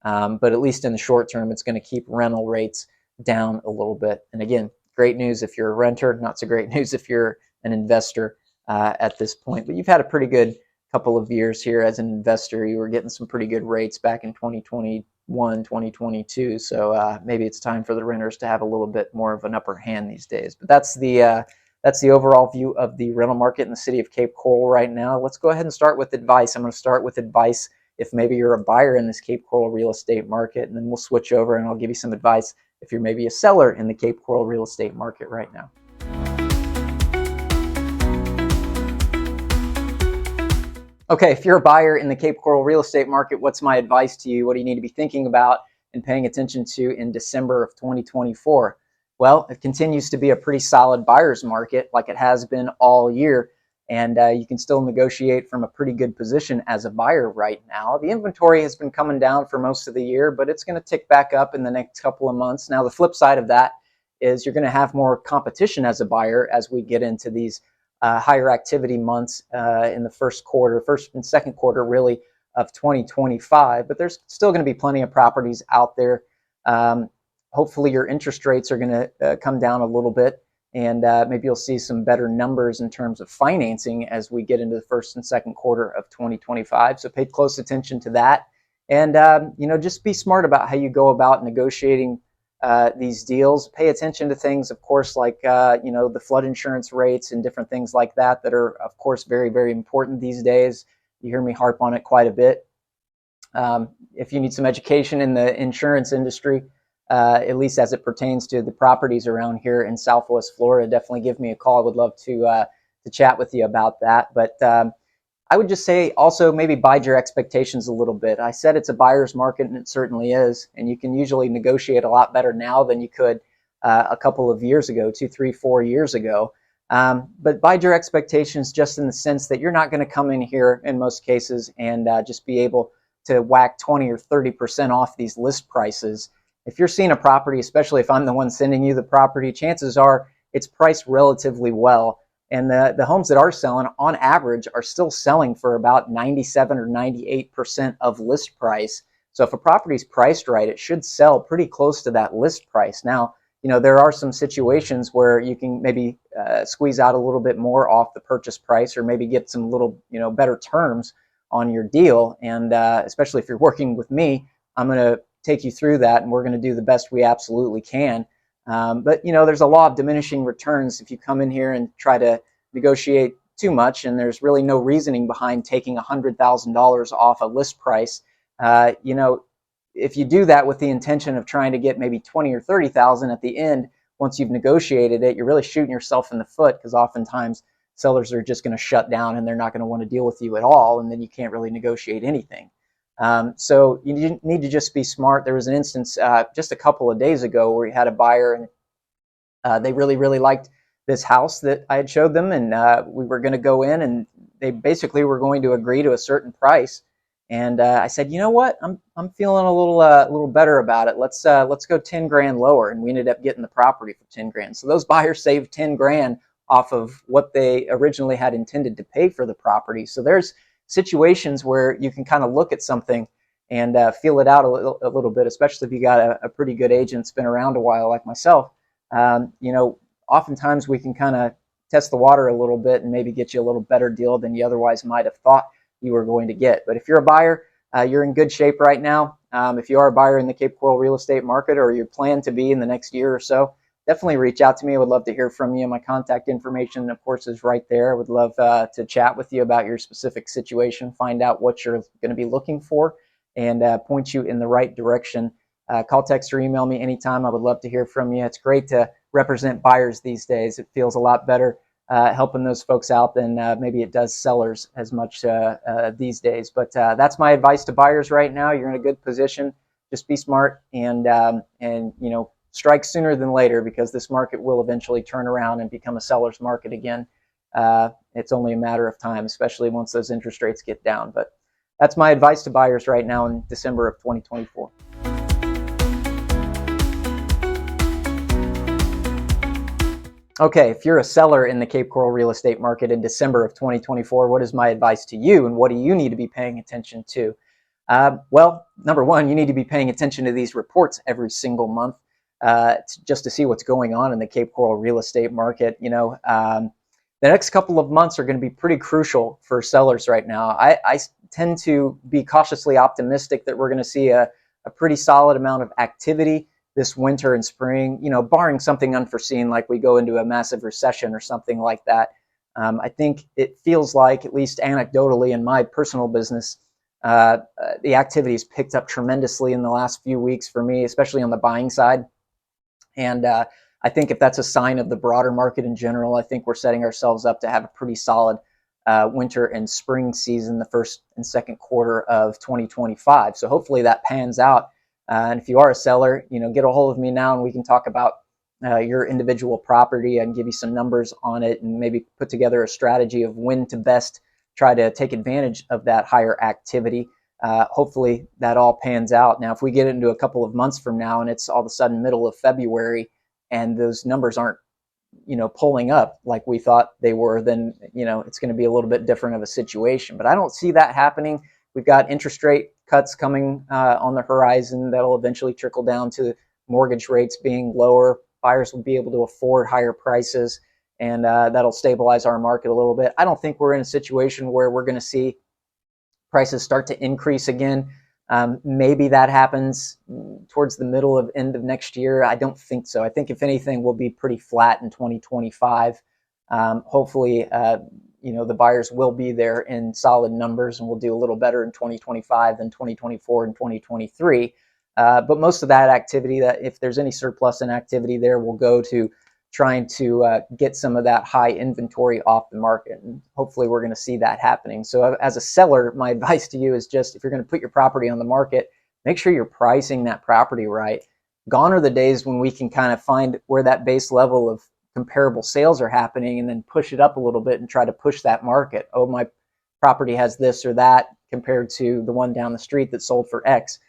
but at least in the short term, it's going to keep rental rates down a little bit. And again, great news if you're a renter, not so great news if you're an investor at this point. But you've had a pretty good couple of years here as an investor. You were getting some pretty good rates back in 2021, 2022. So maybe it's time for the renters to have a little bit more of an upper hand these days. But that's the overall view of the rental market in the city of Cape Coral right now. Let's go ahead and start with advice. I'm going to start with advice if maybe you're a buyer in this Cape Coral real estate market, and then we'll switch over and I'll give you some advice if you're maybe a seller in the Cape Coral real estate market right now. Okay, if you're a buyer in the Cape Coral real estate market, what's my advice to you? What do you need to be thinking about and paying attention to in December of 2024? Well, it continues to be a pretty solid buyer's market like it has been all year, and you can still negotiate from a pretty good position as a buyer right now. The inventory has been coming down for most of the year, but it's going to tick back up in the next couple of months. Now, the flip side of that is you're going to have more competition as a buyer as we get into these higher activity months in the first and second quarter really of 2025, but there's still going to be plenty of properties out there. Hopefully your interest rates are going to come down a little bit, and maybe you'll see some better numbers in terms of financing as we get into the first and second quarter of 2025. So pay close attention to that, and just be smart about how you go about negotiating these deals. Pay attention to things, of course, like the flood insurance rates and different things like that are, of course, very, very important these days. You hear me harp on it quite a bit. If you need some education in the insurance industry, at least as it pertains to the properties around here in Southwest Florida, definitely give me a call. I would love to chat with you about that. But I would just say also maybe bide your expectations a little bit. I said it's a buyer's market, and it certainly is. And you can usually negotiate a lot better now than you could a couple of years ago, 2, 3, 4 years ago. But bide your expectations just in the sense that you're not going to come in here in most cases and just be able to whack 20 or 30% off these list prices. If you're seeing a property, especially if I'm the one sending you the property, chances are it's priced relatively well. And the homes that are selling, on average, are still selling for about 97 or 98% of list price. So if a property is priced right, it should sell pretty close to that list price. Now, there are some situations where you can maybe squeeze out a little bit more off the purchase price, or maybe get some little, better terms on your deal. And especially if you're working with me, I'm going to take you through that, and we're going to do the best we absolutely can. But there's a law of diminishing returns if you come in here and try to negotiate too much, and there's really no reasoning behind taking $100,000 off a list price. If you do that with the intention of trying to get maybe 20 or 30,000 at the end, once you've negotiated it, you're really shooting yourself in the foot, because oftentimes sellers are just going to shut down and they're not going to want to deal with you at all, and then you can't really negotiate anything. So you need to just be smart. There was an instance just a couple of days ago where we had a buyer, and they really, really liked this house that I had showed them, and we were going to go in, and they basically were going to agree to a certain price. And I said, you know what? I'm feeling a little better about it. Let's go 10 grand lower, and we ended up getting the property for 10 grand. So those buyers saved 10 grand off of what they originally had intended to pay for the property. So there's situations where you can kind of look at something and feel it out a little bit, especially if you got a pretty good agent that's been around a while like myself. Oftentimes we can kind of test the water a little bit and maybe get you a little better deal than you otherwise might have thought you were going to get. But if you're a buyer, you're in good shape right now. If you are a buyer in the Cape Coral real estate market, or you plan to be in the next year or so, definitely reach out to me. I would love to hear from you. My contact information, of course, is right there. I would love to chat with you about your specific situation, find out what you're going to be looking for, and point you in the right direction. Call, text, or email me anytime. I would love to hear from you. It's great to represent buyers these days. It feels a lot better helping those folks out than maybe it does sellers as much these days. But that's my advice to buyers right now. You're in a good position. just be smart and strike sooner than later, because this market will eventually turn around and become a seller's market again. It's only a matter of time, especially once those interest rates get down. But that's my advice to buyers right now in December of 2024. Okay, if you're a seller in the Cape Coral real estate market in December of 2024, what is my advice to you, and what do you need to be paying attention to? Well, number one, you need to be paying attention to these reports every single month, just to see what's going on in the Cape Coral real estate market. The next couple of months are going to be pretty crucial for sellers right now. I tend to be cautiously optimistic that we're going to see a pretty solid amount of activity this winter and spring, barring something unforeseen, like we go into a massive recession or something like that. I think it feels like, at least anecdotally in my personal business, the activity has picked up tremendously in the last few weeks for me, especially on the buying side. And I think if that's a sign of the broader market in general, I think we're setting ourselves up to have a pretty solid winter and spring season, the first and second quarter of 2025. So hopefully that pans out. And if you are a seller, get a hold of me now and we can talk about your individual property. I can give you some numbers on it and maybe put together a strategy of when to best try to take advantage of that higher activity. Hopefully that all pans out. Now, if we get into a couple of months from now and it's all of a sudden middle of February and those numbers aren't, pulling up like we thought they were, then, it's going to be a little bit different of a situation. But I don't see that happening. We've got interest rate cuts coming on the horizon that'll eventually trickle down to mortgage rates being lower. Buyers will be able to afford higher prices, and that'll stabilize our market a little bit. I don't think we're in a situation where we're going to see prices start to increase again. Maybe that happens towards the middle of end of next year. I don't think so. I think if anything, we'll be pretty flat in 2025. Hopefully, the buyers will be there in solid numbers, and we'll do a little better in 2025 than 2024 and 2023. But most of that activity, that if there's any surplus in activity there, will go to trying to get some of that high inventory off the market. And hopefully we're going to see that happening. So as a seller, my advice to you is just, if you're going to put your property on the market, make sure you're pricing that property right. Gone are the days when we can kind of find where that base level of comparable sales are happening and then push it up a little bit and try to push that market. Oh, my property has this or that compared to the one down the street that sold for X.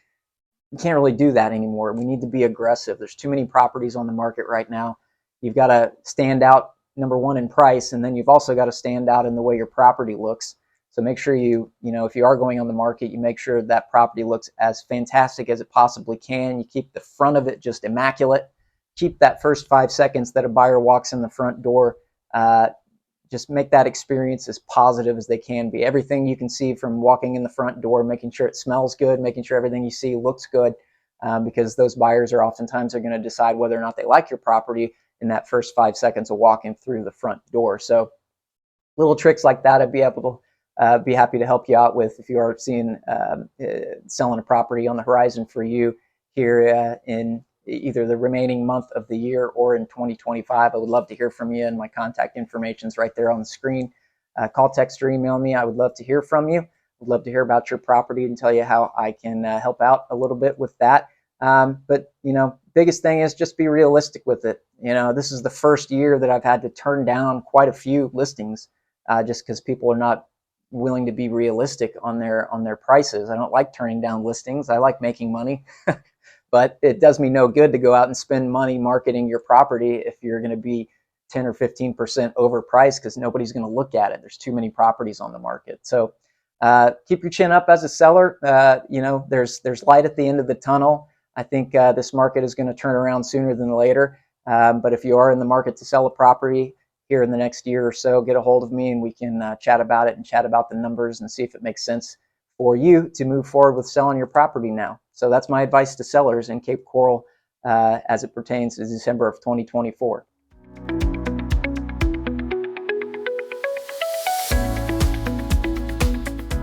You can't really do that anymore. We need to be aggressive. There's too many properties on the market right now. You've got to stand out, number one, in price, and then you've also got to stand out in the way your property looks. So make sure if you are going on the market, you make sure that property looks as fantastic as it possibly can. You keep the front of it just immaculate. Keep that first 5 seconds that a buyer walks in the front door, just make that experience as positive as they can be. Everything you can see from walking in the front door, making sure it smells good, making sure everything you see looks good, because those buyers are oftentimes going to decide whether or not they like your property in that first 5 seconds of walking through the front door. So little tricks like that, I'd be able to be happy to help you out with if you are seeing selling a property on the horizon for you here in either the remaining month of the year or in 2025. I would love to hear from you, and my contact information is right there on the screen. Call, text, or email me. I would love to hear from you. I'd love to hear about your property and tell you how I can help out a little bit with that. But biggest thing is just be realistic with it. This is the first year that I've had to turn down quite a few listings just because people are not willing to be realistic on their prices. I don't like turning down listings. I like making money. But it does me no good to go out and spend money marketing your property if you're going to be 10 or 15% overpriced, because nobody's going to look at it. There's too many properties on the market. So keep your chin up as a seller. There's light at the end of the tunnel. I think this market is going to turn around sooner than later. But if you are in the market to sell a property here in the next year or so, get a hold of me and we can chat about it and chat about the numbers and see if it makes sense for you to move forward with selling your property now. So that's my advice to sellers in Cape Coral as it pertains to December of 2024.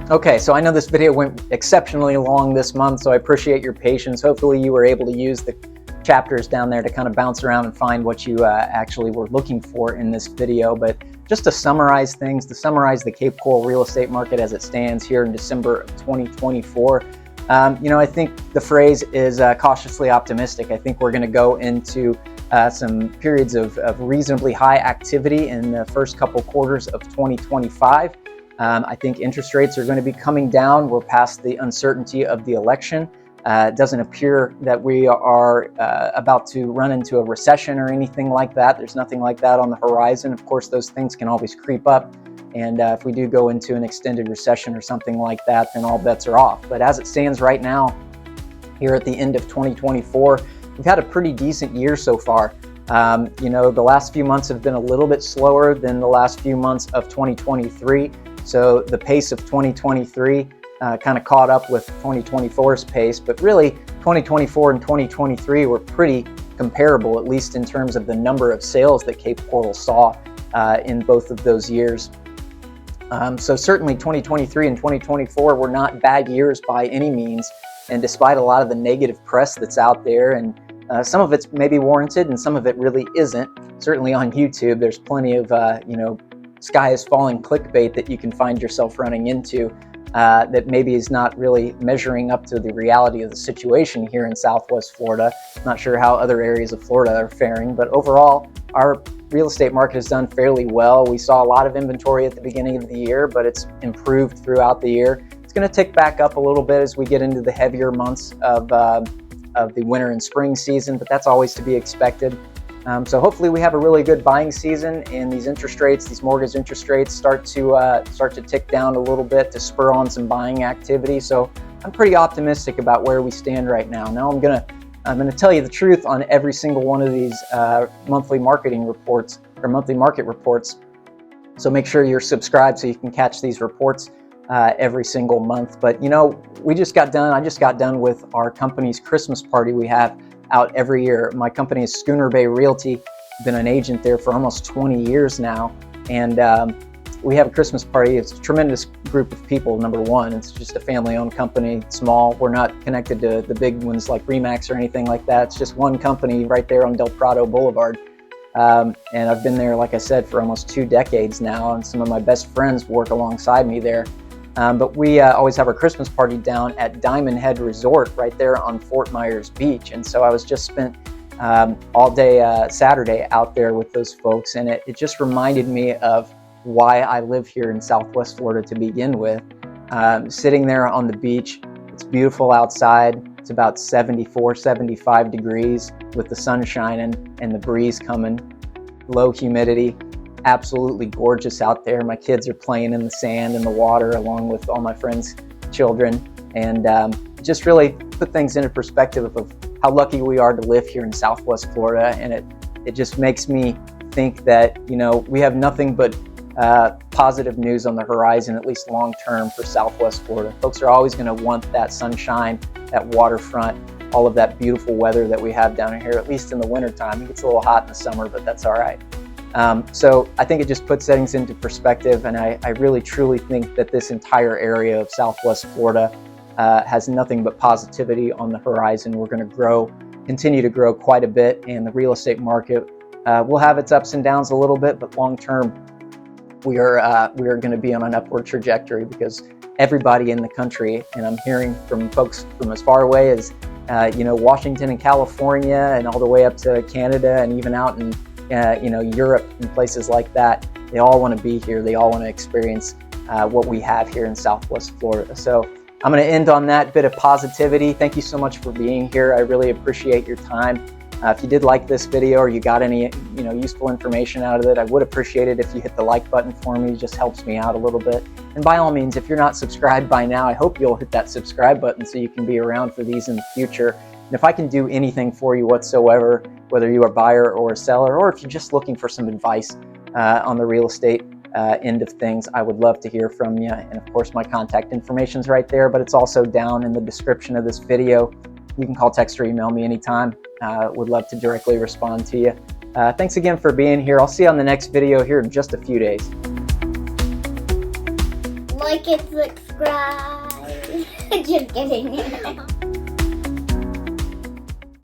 Okay, so I know this video went exceptionally long this month, so I appreciate your patience. Hopefully you were able to use the chapters down there to kind of bounce around and find what you actually were looking for in this video. But just to summarize things, to summarize the Cape Coral real estate market as it stands here in December of 2024, I think the phrase is cautiously optimistic. I think we're going to go into some periods of reasonably high activity in the first couple quarters of 2025. I think interest rates are going to be coming down. We're past the uncertainty of the election. It doesn't appear that we are about to run into a recession or anything like that. There's nothing like that on the horizon. Of course, those things can always creep up. And if we do go into an extended recession or something like that, then all bets are off. But as it stands right now, here at the end of 2024, we've had a pretty decent year so far. The last few months have been a little bit slower than the last few months of 2023. So the pace of 2023 kind of caught up with 2024's pace, but really 2024 and 2023 were pretty comparable, at least in terms of the number of sales that Cape Coral saw in both of those years. So certainly 2023 and 2024 were not bad years by any means, and despite a lot of the negative press that's out there, and some of it's maybe warranted and some of it really isn't. Certainly on YouTube, there's plenty of sky is falling clickbait that you can find yourself running into that maybe is not really measuring up to the reality of the situation here in Southwest Florida. Not sure how other areas of Florida are faring, but overall, our real estate market has done fairly well. We saw a lot of inventory at the beginning of the year, but it's improved throughout the year. It's going to tick back up a little bit as we get into the heavier months of the winter and spring season, but that's always to be expected. So hopefully we have a really good buying season, and these interest rates, these mortgage interest rates, start to tick down a little bit to spur on some buying activity. So I'm pretty optimistic about where we stand right now. Now I'm gonna tell you the truth on every single one of these monthly marketing reports or monthly market reports. So make sure you're subscribed so you can catch these reports every single month. But I just got done with our company's Christmas party we have out every year. My company is Schooner Bay Realty. I've been an agent there for almost 20 years now, and we have a Christmas party. It's a tremendous group of people. Number one, it's just a family-owned company, small. We're not connected to the big ones like Remax or anything like that. It's just one company right there on Del Prado Boulevard. And I've been there, like I said, for almost 2 decades now, and some of my best friends work alongside me there. But we always have our Christmas party down at Diamond Head Resort right there on Fort Myers Beach. And so I was just spent all day Saturday out there with those folks, and it just reminded me of why I live here in Southwest Florida to begin with. Sitting there on the beach, it's beautiful outside. It's about 74, 75 degrees with the sun shining and the breeze coming, low humidity. Absolutely gorgeous out there. My kids are playing in the sand and the water along with all my friends' children, and just really put things into perspective of how lucky we are to live here in Southwest Florida. And it just makes me think that we have nothing but positive news on the horizon, at least long term, for Southwest Florida. Folks are always going to want that sunshine, that waterfront, all of that beautiful weather that we have down here, at least in the wintertime. It gets a little hot in the summer, but that's all right. So I think it just puts things into perspective, and I really truly think that this entire area of Southwest Florida has nothing but positivity on the horizon. We're going to continue to grow quite a bit, and the real estate market will have its ups and downs a little bit, but long term, we are going to be on an upward trajectory because everybody in the country, and I'm hearing from folks from as far away as Washington and California, and all the way up to Canada, and even out in Europe and places like that. They all want to be here. They all want to experience what we have here in Southwest Florida. So I'm going to end on that bit of positivity. Thank you so much for being here. I really appreciate your time. If you did like this video or you got any useful information out of it, I would appreciate it if you hit the like button for me. It just helps me out a little bit. And by all means, if you're not subscribed by now, I hope you'll hit that subscribe button so you can be around for these in the future. And if I can do anything for you whatsoever, whether you are a buyer or a seller, or if you're just looking for some advice on the real estate end of things, I would love to hear from you. And of course, my contact information is right there, but it's also down in the description of this video. You can call, text, or email me anytime. Would love to directly respond to you. Thanks again for being here. I'll see you on the next video here in just a few days. Like and subscribe. Just kidding.